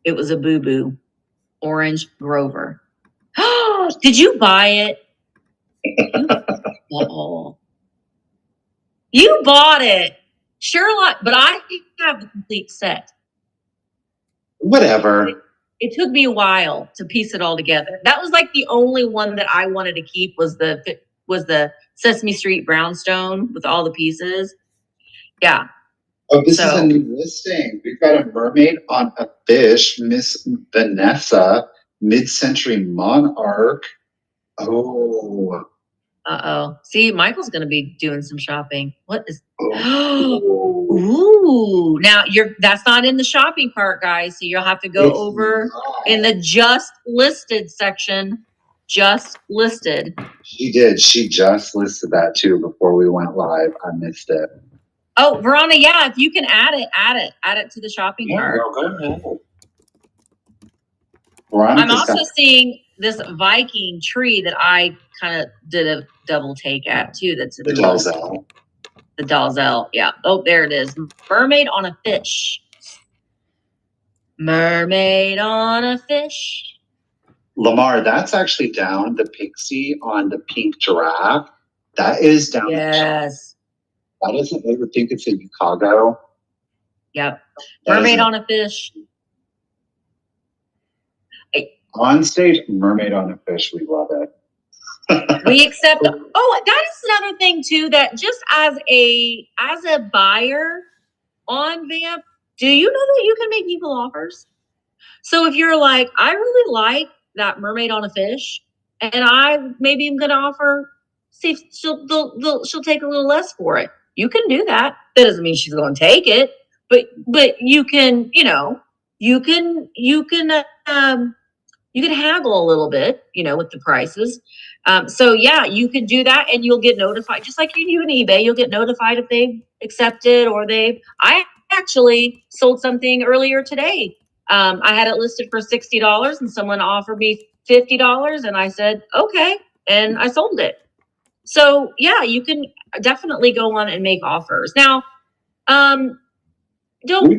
It was a boo-boo orange Grover. Did you buy it? You bought it. Sherlock, but I have the complete set. Whatever. It took me a while to piece it all together. That was the only one that I wanted to keep was the Sesame Street brownstone with all the pieces. Yeah. Oh, this is a new listing. We've got a mermaid on a fish, Miss Vanessa, mid-century monarch. Oh. Uh-oh. See, Michael's going to be doing some shopping. What is... Ooh. Now, that's not in the shopping cart, guys. So you'll have to go over in the just listed section. Just listed. She did. She just listed that too before we went live. I missed it. Oh, Verona, yeah, if you can add it to the shopping cart. Well, go ahead. I'm also seeing this Viking tree that I kind of did a double take at too. That's the Dalzell. The Dalzell, yeah. Oh, there it is. Mermaid on a fish. Mermaid on a fish. Lamar, that's actually down. The pixie on the pink giraffe, that is down. Yes. That isn't, I would think it's in Chicago. Yep. Mermaid on a fish. On stage, Mermaid on a fish. We love it. We accept. Oh, that is another thing too. That just as a buyer on Vamp, do you know that you can make people offers? So if you're like, I really like that mermaid on a fish, and I maybe am going to offer, see if she'll take a little less for it. You can do that. That doesn't mean she's going to take it, but you can, you can haggle a little bit, with the prices. So yeah, you can do that, and you'll get notified, just like you do in eBay. You'll get notified if they've accepted or I actually sold something earlier today. I had it listed for $60, and someone offered me $50, and I said okay, and I sold it. So yeah, you can definitely go on and make offers. Now, don't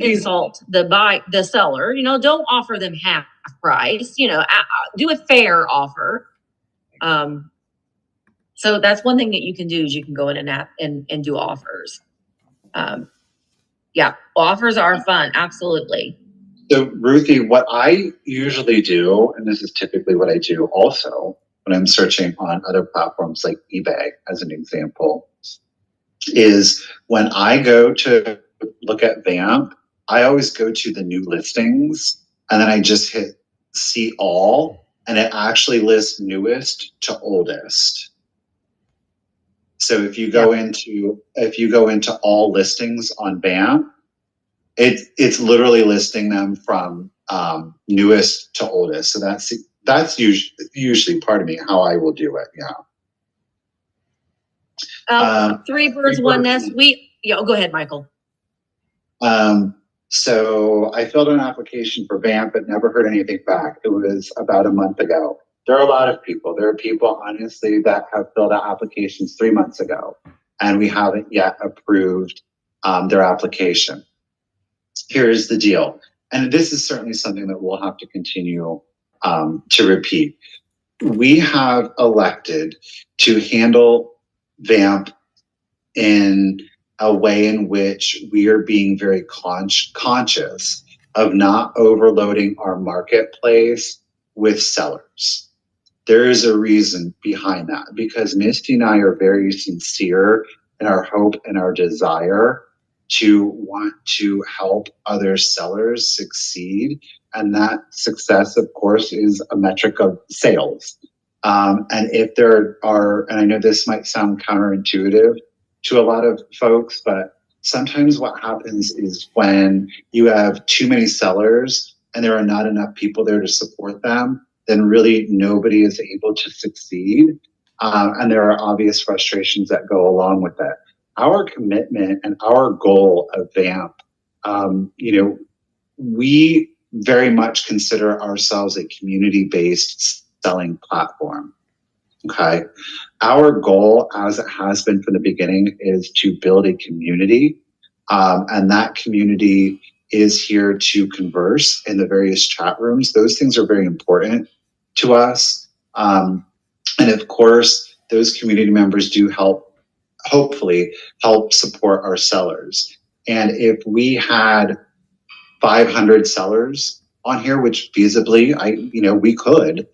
insult the seller. Don't offer them half price. Do a fair offer. So that's one thing that you can do, is you can go in and do offers. Yeah, offers are fun. Absolutely. So Ruthie, what I usually do, and this is typically what I do also when I'm searching on other platforms like eBay, as an example, is when I go to look at Vamp, I always go to the new listings, and then I just hit see all, and it actually lists newest to oldest. So if you go into all listings on Vamp, it's literally listing them from newest to oldest. So that's usually part of me how I will do it. Yeah. Three birds, one nest. Go ahead, Michael. So I filled an application for Vamp, but never heard anything back. It was about a month ago. There are a lot of people. There are people, honestly, that have filled out applications 3 months ago, and we haven't yet approved their application. Here's the deal. And this is certainly something that we'll have to continue to repeat. We have elected to handle Vamp in a way in which we are being very conscious of not overloading our marketplace with sellers. There is a reason behind that, because Misty and I are very sincere in our hope and our desire to want to help other sellers succeed. And that success, of course, is a metric of sales. And if there are, and I know this might sound counterintuitive to a lot of folks, but sometimes what happens is when you have too many sellers and there are not enough people there to support them, then really nobody is able to succeed. And there are obvious frustrations that go along with that. Our commitment and our goal of Vamp, we very much consider ourselves a community-based selling platform. Okay. Our goal, as it has been from the beginning, is to build a community. And that community is here to converse in the various chat rooms. Those things are very important to us. And of course, those community members do hopefully help support our sellers. And if we had 500 sellers on here, which feasibly we could,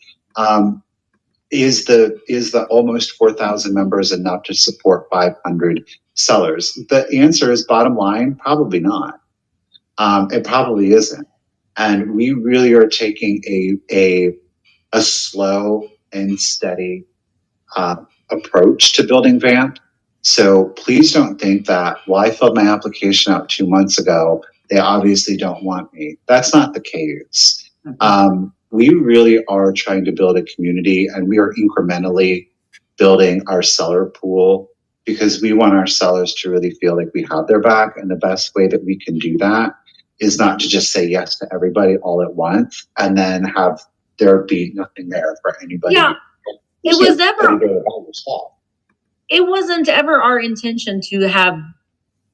is the almost 4,000 members enough to support 500 sellers? The answer is, bottom line, probably not. It probably isn't. And we really are taking a slow and steady approach to building Vamp. So please don't think that, well, I filled my application out 2 months ago, they obviously don't want me. That's not the case. Mm-hmm. We really are trying to build a community, and we are incrementally building our seller pool because we want our sellers to really feel like we have their back. And the best way that we can do that is not to just say yes to everybody all at once and then have there be nothing there for anybody. Yeah, it was never. It wasn't ever our intention to have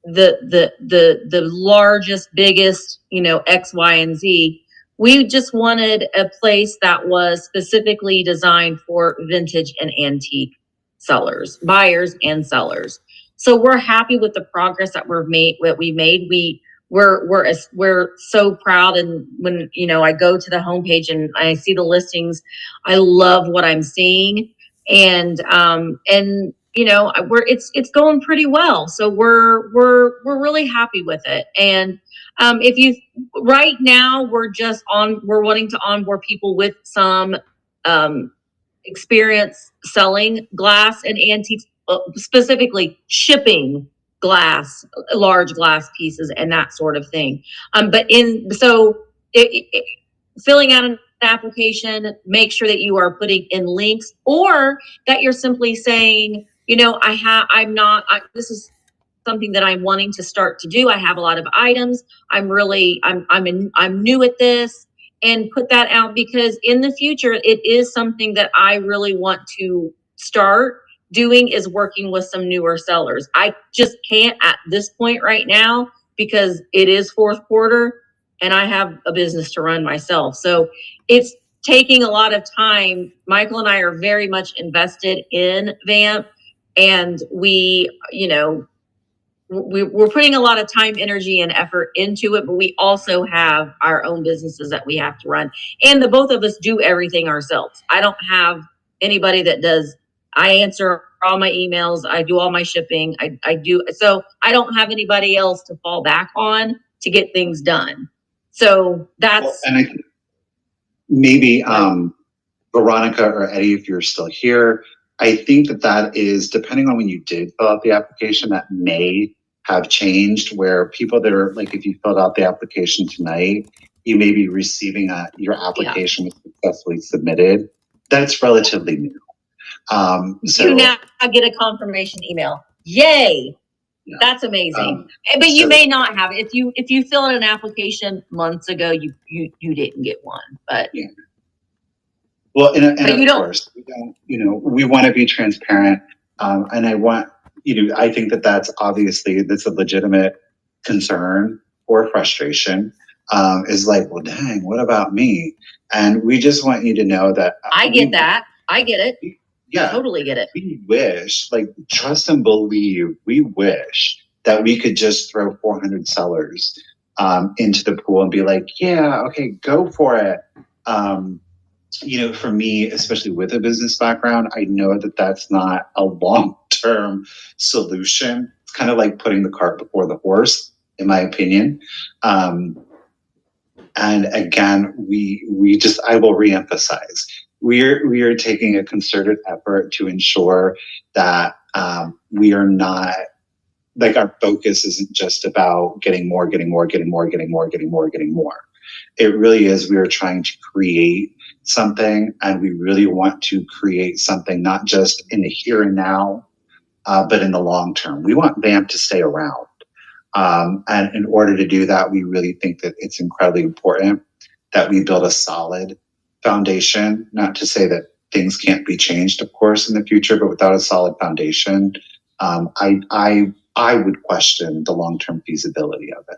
the largest, biggest, X, Y, and Z. We just wanted a place that was specifically designed for vintage and antique sellers, buyers and sellers. So we're happy with the progress that we made. We're so proud. And when I go to the homepage and I see the listings, I love what I'm seeing. And it's going pretty well. So we're really happy with it. And if you right now we're wanting to onboard people with some experience selling glass and antiques, specifically shipping glass, large glass pieces and that sort of thing. Filling out an application, make sure that you are putting in links, or that you're simply saying, this is something that I'm wanting to start to do. I have a lot of items. I'm new at this, and put that out, because in the future, it is something that I really want to start doing, is working with some newer sellers. I just can't at this point right now because it is fourth quarter and I have a business to run myself. So it's taking a lot of time. Michael and I are very much invested in Vamp, and we're putting a lot of time, energy, and effort into it, but we also have our own businesses that we have to run. And the both of us do everything ourselves. I don't have anybody that does. I answer all my emails. I do all my shipping. I do. So I don't have anybody else to fall back on to get things done. So that's. And I think maybe Veronica or Eddie, if you're still here, I think that is, depending on when you did fill out the application, that may have changed, where people that are like, if you filled out the application tonight, you may be receiving your application was successfully submitted. That's relatively new. So you now get a confirmation email. Yay! Yeah. That's amazing. But you may not have it. If you fill out an application months ago, you didn't get one. But yeah. Well, and of course, we don't. We want to be transparent, and I want I think that's obviously that's a legitimate concern or frustration. Is like, well, dang, what about me? And we just want you to know that I get that. I get it. Yeah, I totally get it. We wish, trust and believe, we wish that we could just throw 400 sellers into the pool and be like, yeah, okay, go for it. For me, especially with a business background, I know that that's not a long-term solution. It's kind of like putting the cart before the horse, in my opinion. And again, I will reemphasize, we are taking a concerted effort to ensure that we are not, our focus isn't just about getting more. It really is, we are trying to create something, and we really want to create something not just in the here and now, but in the long term. We want Vamp to stay around. And in order to do that, we really think that it's incredibly important that we build a solid foundation. Not to say that things can't be changed, of course, in the future, but without a solid foundation, I would question the long-term feasibility of it.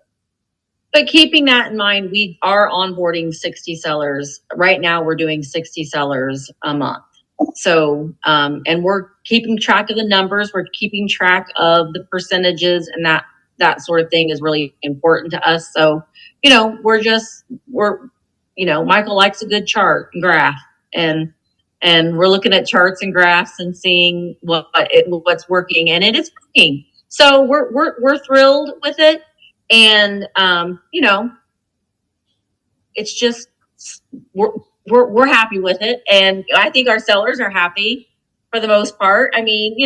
But keeping that in mind, we are onboarding 60 sellers. Right now, we're doing 60 sellers a month. So, and we're keeping track of the numbers. We're keeping track of the percentages, and that sort of thing is really important to us. So, Michael likes a good chart and graph, and we're looking at charts and graphs and seeing what's working, and it is working. So we're thrilled with it. And, it's just, we're happy with it. And I think our sellers are happy for the most part. I mean,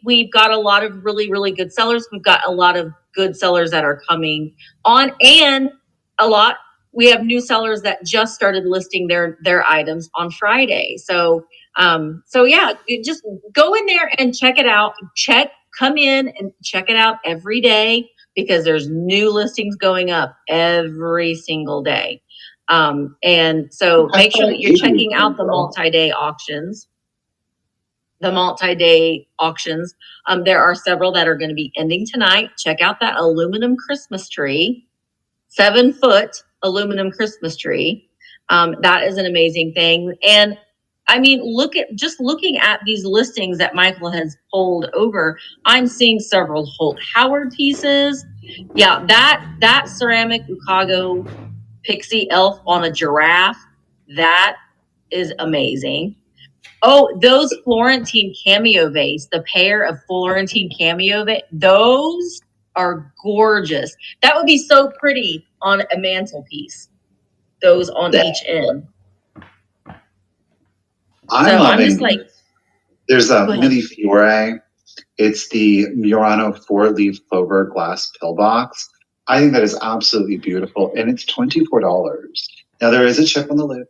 we've got a lot of really, really good sellers. We've got a lot of good sellers that are coming on, and we have new sellers that just started listing their items on Friday. So yeah, just go in there and check it out. Check come in and check it out every day because there's new listings going up every single day. And so make sure that you're checking out the multi-day auctions. There are several that are going to be ending tonight. Check out that aluminum Christmas tree, 7-foot aluminum Christmas tree. That is an amazing thing. And I mean, looking at these listings that Michael has pulled over, I'm seeing several Holt Howard pieces. Yeah, that ceramic Ukago pixie elf on a giraffe, that is amazing. Oh, those Florentine cameo vase, the pair of Florentine cameo vase, those are gorgeous. That would be so pretty on a mantelpiece. Those on each end. I'm just like, there's a Mini Fiore. It's the Murano 4-leaf clover glass pillbox. I think that is absolutely beautiful, and it's $24. Now there is a chip on the lid.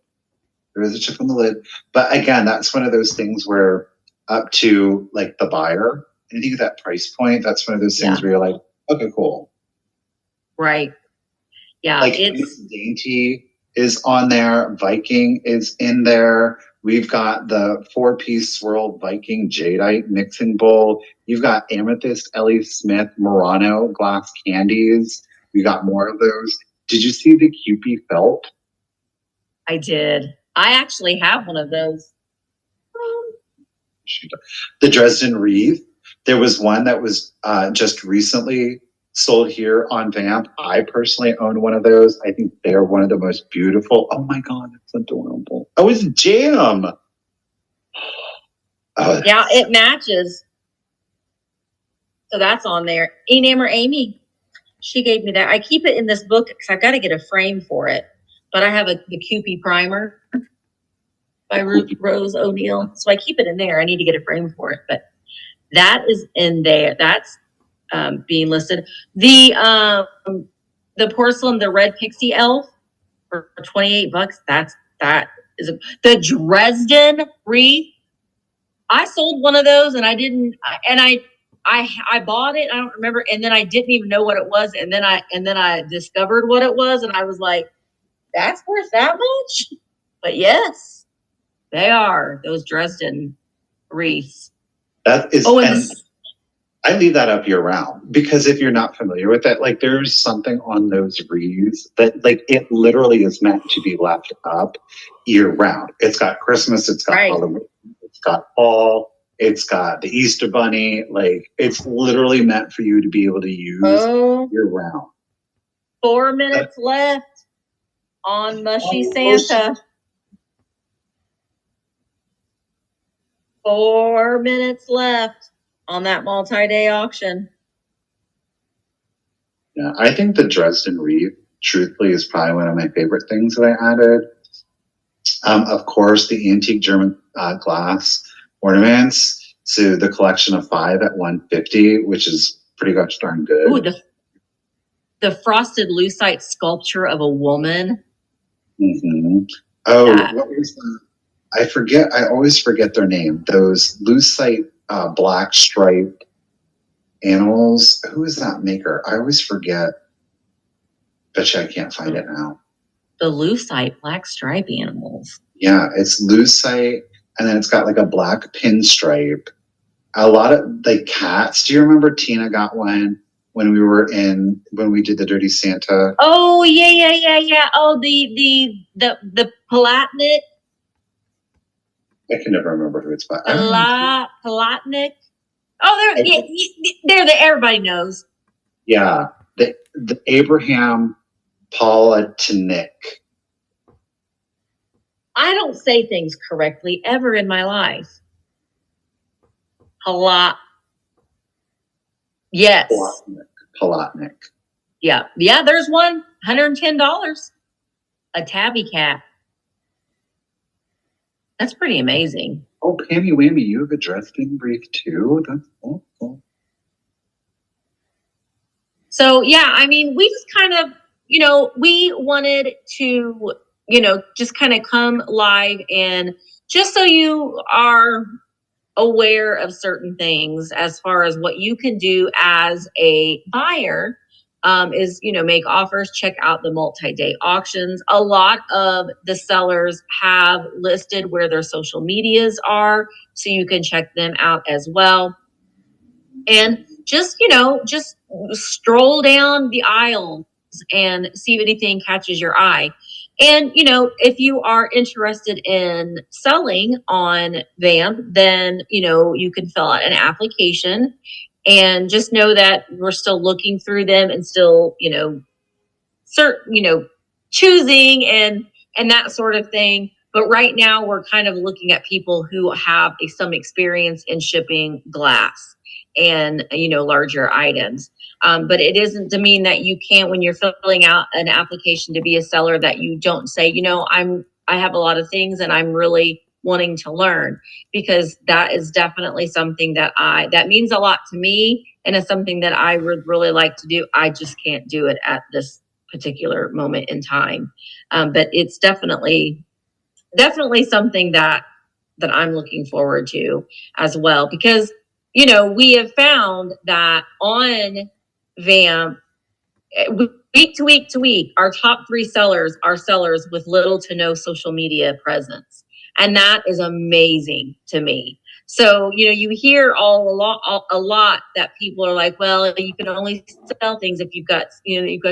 But again, that's one of those things where up to like the buyer, and I think at that price point, that's one of those things where you're like, okay, cool. Right. Yeah. Like it's Dainty is on there. Viking is in there. We've got the 4-piece swirl Viking jadeite mixing bowl. You've got amethyst Ellie Smith Murano glass candies. We got more of those. Did you see the Kewpie felt? I did. I actually have one of those. The Dresden wreath. There was one that was just recently sold here on Vamp. I personally own one of those. I think they're one of the most beautiful. Oh my God, it's adorable. Oh, it's jam. Oh, yeah, it matches. So that's on there. Enamor Amy, she gave me that. I keep it in this book because I've got to get a frame for it. But I have the Kewpie primer by Rose O'Neill. So I keep it in there. I need to get a frame for it. But that is in there. That's being listed. The porcelain, the red pixie elf for $28. That is the Dresden wreath. I sold one of those and I didn't, and I bought it. I don't remember. And then I didn't even know what it was. And then I discovered what it was. And I was like, that's worth that much? But yes, they are those Dresden wreaths. That is, I leave that up year round because if you're not familiar with it, like there's something on those wreaths that like it literally is meant to be left up year round. It's got Christmas, it's got Halloween, it's got fall, it's got the Easter Bunny. Like it's literally meant for you to be able to use year round. 4 minutes left on Mushy Santa. 4 minutes left on that multi-day auction. Yeah, I think the Dresden wreath, truthfully, is probably one of my favorite things that I added. Of course, the antique German glass ornaments. So the collection of 5 at $150, which is pretty gosh darn good. Ooh, the frosted lucite sculpture of a woman. Mm-hmm. Oh, what was that? I forget. I always forget their name. Those lucite black striped animals. Who is that maker? I always forget. Bet you I can't find it now. The lucite black stripe animals. Yeah, it's lucite, and then it's got like a black pinstripe. A lot of like cats. Do you remember Tina got one when we did the Dirty Santa? Oh yeah. Oh, the Palatnik. I can never remember who it's by. Palatnik. Oh, they're there. Everybody knows. Yeah, the Abraham Palatnik. I don't say things correctly ever in my life. Yes. Palatnik. Yeah. There's one, $110. A tabby cat. That's pretty amazing. Oh, Pammy Whammy, you have a Dresden wreath too? That's awful. So, yeah, I mean, we just kind of, we wanted to, just kind of come live and just so you are aware of certain things as far as what you can do as a buyer. Is, make offers, check out the multi-day auctions. A lot of the sellers have listed where their social medias are, so you can check them out as well. And just stroll down the aisles and see if anything catches your eye. And, if you are interested in selling on Vamp, then, you can fill out an application, and just know that we're still looking through them and still, choosing and that sort of thing. But right now we're kind of looking at people who have some experience in shipping glass and, larger items. But it isn't to mean that you can't, when you're filling out an application to be a seller, that you don't say, I have a lot of things and I'm really wanting to learn, because that is definitely something that means a lot to me, and it's something that I would really like to do. I just can't do it at this particular moment in time. But it's definitely something that I'm looking forward to as well, because we have found that on Vamp, week to week to week, our top 3 sellers are sellers with little to no social media presence, and that is amazing to me. So you hear a lot that people are like, well, you can only sell things if you've got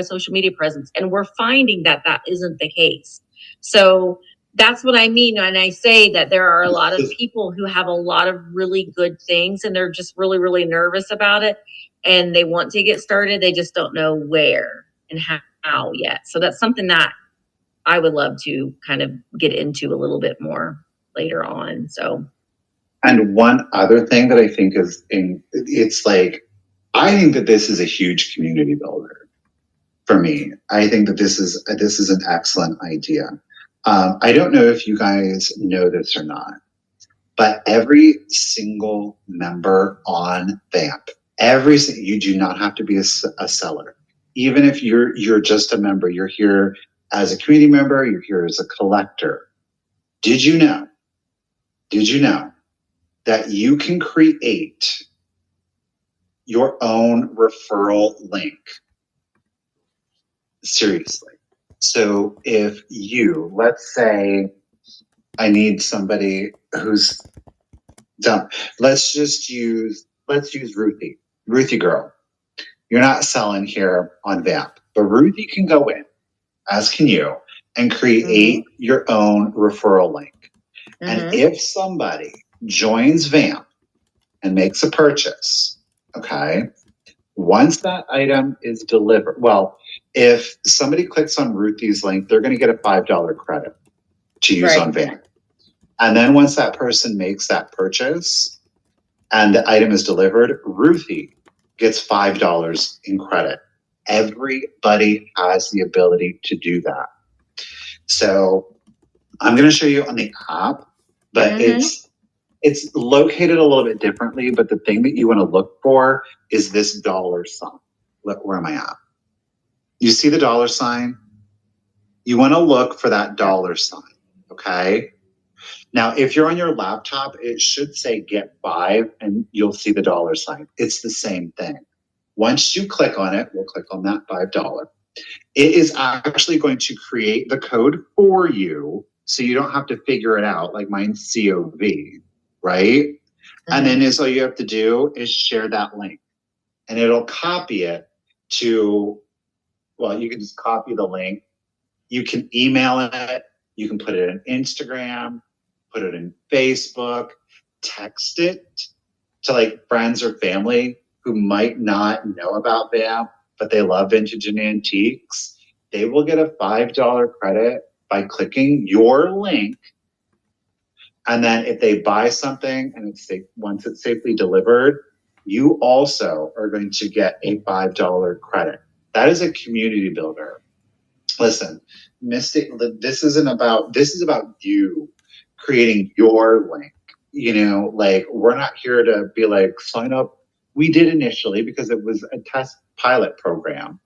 social media presence, and we're finding that isn't the case. So that's what I mean when I say that there are a lot of people who have a lot of really good things, and they're just really, really nervous about it, and they want to get started. They just don't know where and how yet. So that's something that I would love to kind of get into a little bit more later on. So. And one other thing that I think I think that this is a huge community builder for me. I think that this is an excellent idea. I don't know if you guys know this or not, but every single member on Vamp, you do not have to be a seller. Even if you're just a member, you're here as a community member, you're here as a collector. Did you know that you can create your own referral link? Seriously. So if let's say I need somebody who's done, let's use Ruthie. Ruthie girl. You're not selling here on Vamp, but Ruthie can go in, as can you, and create your own referral link. And if somebody joins Vamp and makes a purchase, okay, once that item is delivered, well, if somebody clicks on Ruthie's link, they're going to get a $5 credit to use on Vamp. And then once that person makes that purchase and the item is delivered, Ruthie gets $5 in credit. Everybody has the ability to do that. So I'm going to show you on the app, but it's located a little bit differently. But the thing that you want to look for is this dollar sign. Look, where am I at? You see the dollar sign? You want to look for that dollar sign, okay? Now, if you're on your laptop, it should say get 5 and you'll see the dollar sign. It's the same thing. Once you click on it, we'll click on that $5. It is actually going to create the code for you, so you don't have to figure it out, like mine's COV, right? And then all you have to do is share that link, and it'll copy it to, well, you can just copy the link. You can email it. You can put it in Instagram, put it in Facebook, text it to like friends or family who might not know about Vamp, but they love vintage and antiques. They will get a $5 credit by clicking your link. And then if they buy something and once it's safely delivered, you also are going to get a $5 credit. That is a community builder. Listen, Misty, this is about you creating your link. We're not here to be like, sign up. We did initially because it was a test pilot program.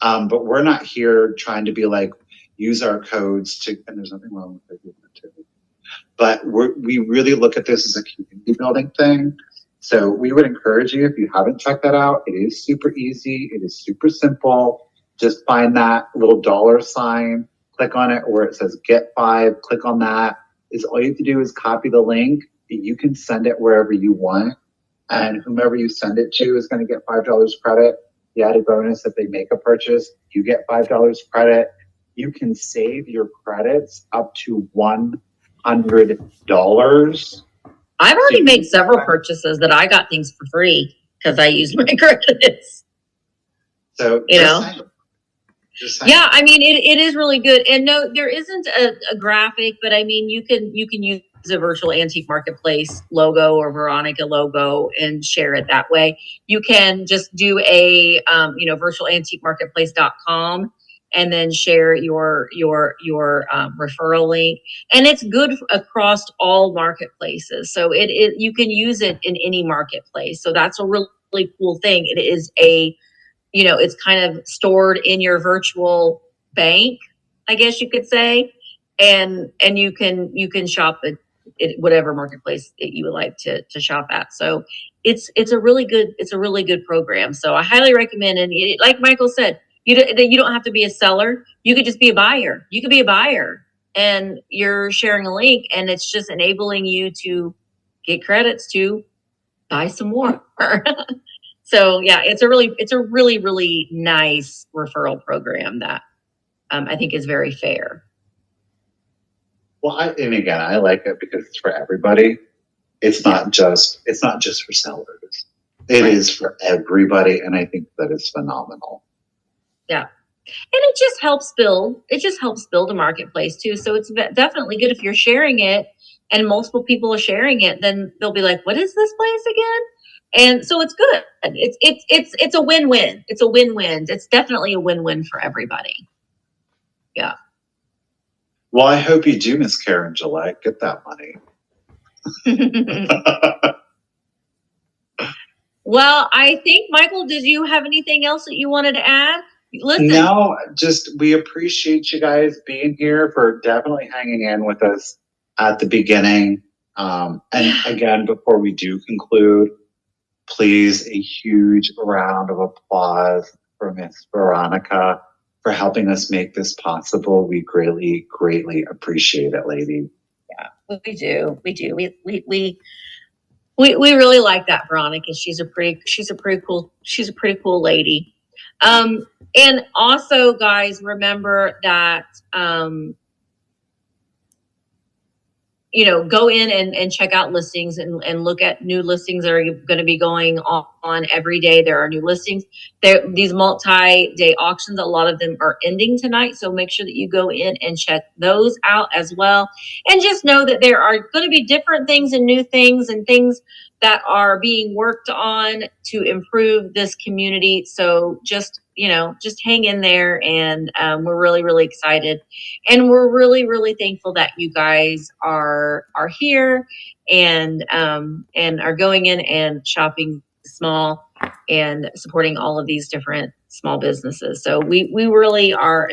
But we're not here trying to be like, use our codes to, and there's nothing wrong with it too. but we really look at this as a community building thing. So we would encourage you, if you haven't checked that out, it is super easy. It is super simple. Just find that little dollar sign, click on it where it says get 5, click on that. All you have to do is copy the link. You can send it wherever you want. And whomever you send it to is going to get $5 credit. The added bonus, if they make a purchase, you get $5 credit. You can save your credits up to $100. I've already made several purchases that I got things for free because I used my credits. So, yeah, I mean, it is really good. And no, there isn't a graphic, but I mean, you can use a virtual antique marketplace logo or Veronica logo and share it that way. You can just do a, virtualantiquemarketplace.com and then share your referral link. And it's good across all marketplaces. So you can use it in any marketplace. So that's a really cool thing. It is it's kind of stored in your virtual bank, I guess you could say, and you can shop at whatever marketplace that you would like to shop at. So it's a really good program. So I highly recommend. And like Michael said, you don't have to be a seller. You could just be a buyer. You could be a buyer, and you're sharing a link, and it's just enabling you to get credits to buy some more. So yeah, it's a really nice referral program that I think is very fair. Well, I like it because it's for everybody. It's not just for sellers. It is for everybody, and I think that is phenomenal. Yeah. And it just helps build a marketplace too. So it's definitely good if you're sharing it and multiple people are sharing it, then they'll be like, what is this place again? And so it's good. It's a win-win. It's a win-win. It's definitely a win-win for everybody. Yeah. Well, I hope you do, Miss Karen Gillette. Get that money. Well, I think, Michael, did you have anything else that you wanted to add? Listen. No, just we appreciate you guys being here, for definitely hanging in with us at the beginning. And again, before we do conclude, please, a huge round of applause for Miss Veronica for helping us make this possible. We greatly, greatly appreciate it, lady. Yeah, we do. We really like that, Veronica. She's a pretty cool lady. And also, guys, remember that go in and check out listings and look at new listings that are going to be going on every day. There are new listings. These multi-day auctions, a lot of them are ending tonight. So make sure that you go in and check those out as well. And just know that there are going to be different things and new things and things that are being worked on to improve this community. So just hang in there, and we're really, really excited, and we're really, really thankful that you guys are here and are going in and shopping small and supporting all of these different small businesses. So we really are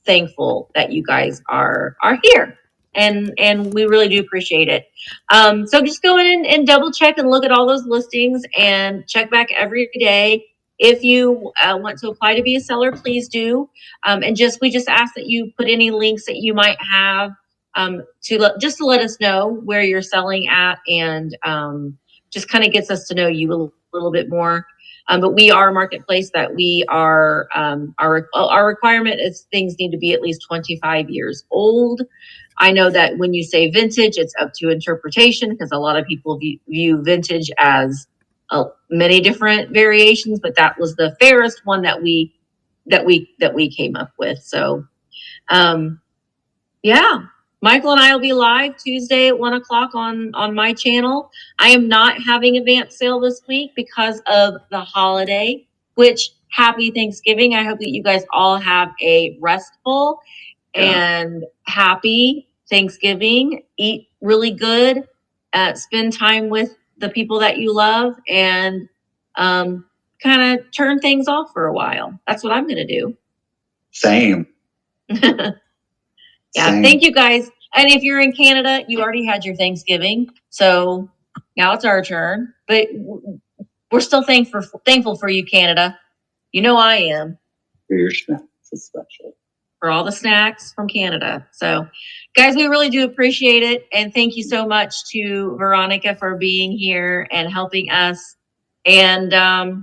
thankful that you guys are here. And we really do appreciate it. So just go in and double check and look at all those listings and check back every day. If you want to apply to be a seller, please do. And we just ask that you put any links that you might have to let us know where you're selling at, and just kind of gets us to know you a little bit more. But we are a marketplace that we are, our requirement is things need to be at least 25 years old. I know that when you say vintage, it's up to interpretation, because a lot of people view vintage as many different variations, but that was the fairest one that we came up with. So, yeah. Michael and I will be live Tuesday at 1:00 on my channel. I am not having a advance sale this week because of the holiday, which happy Thanksgiving. I hope that you guys all have a restful and happy Thanksgiving. Eat really good, spend time with the people that you love, and kind of turn things off for a while. That's what I'm going to do. Same. Yeah, thank you guys. And if you're in Canada, you already had your Thanksgiving. So now it's our turn. But we're still thankful for you, Canada. You know I am. For your snacks, especially. For all the snacks from Canada. So, guys, we really do appreciate it. And thank you so much to Veronica for being here and helping us. And I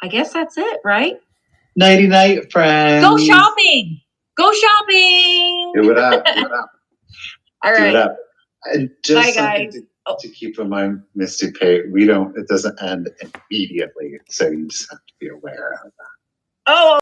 guess that's it, right? Nighty night, friends. Go shopping. Go shopping. Do it up. Do it up. All right. Do it up. And just bye, guys. To keep in mind, Misty Pay, it doesn't end immediately. So you just have to be aware of that. Oh,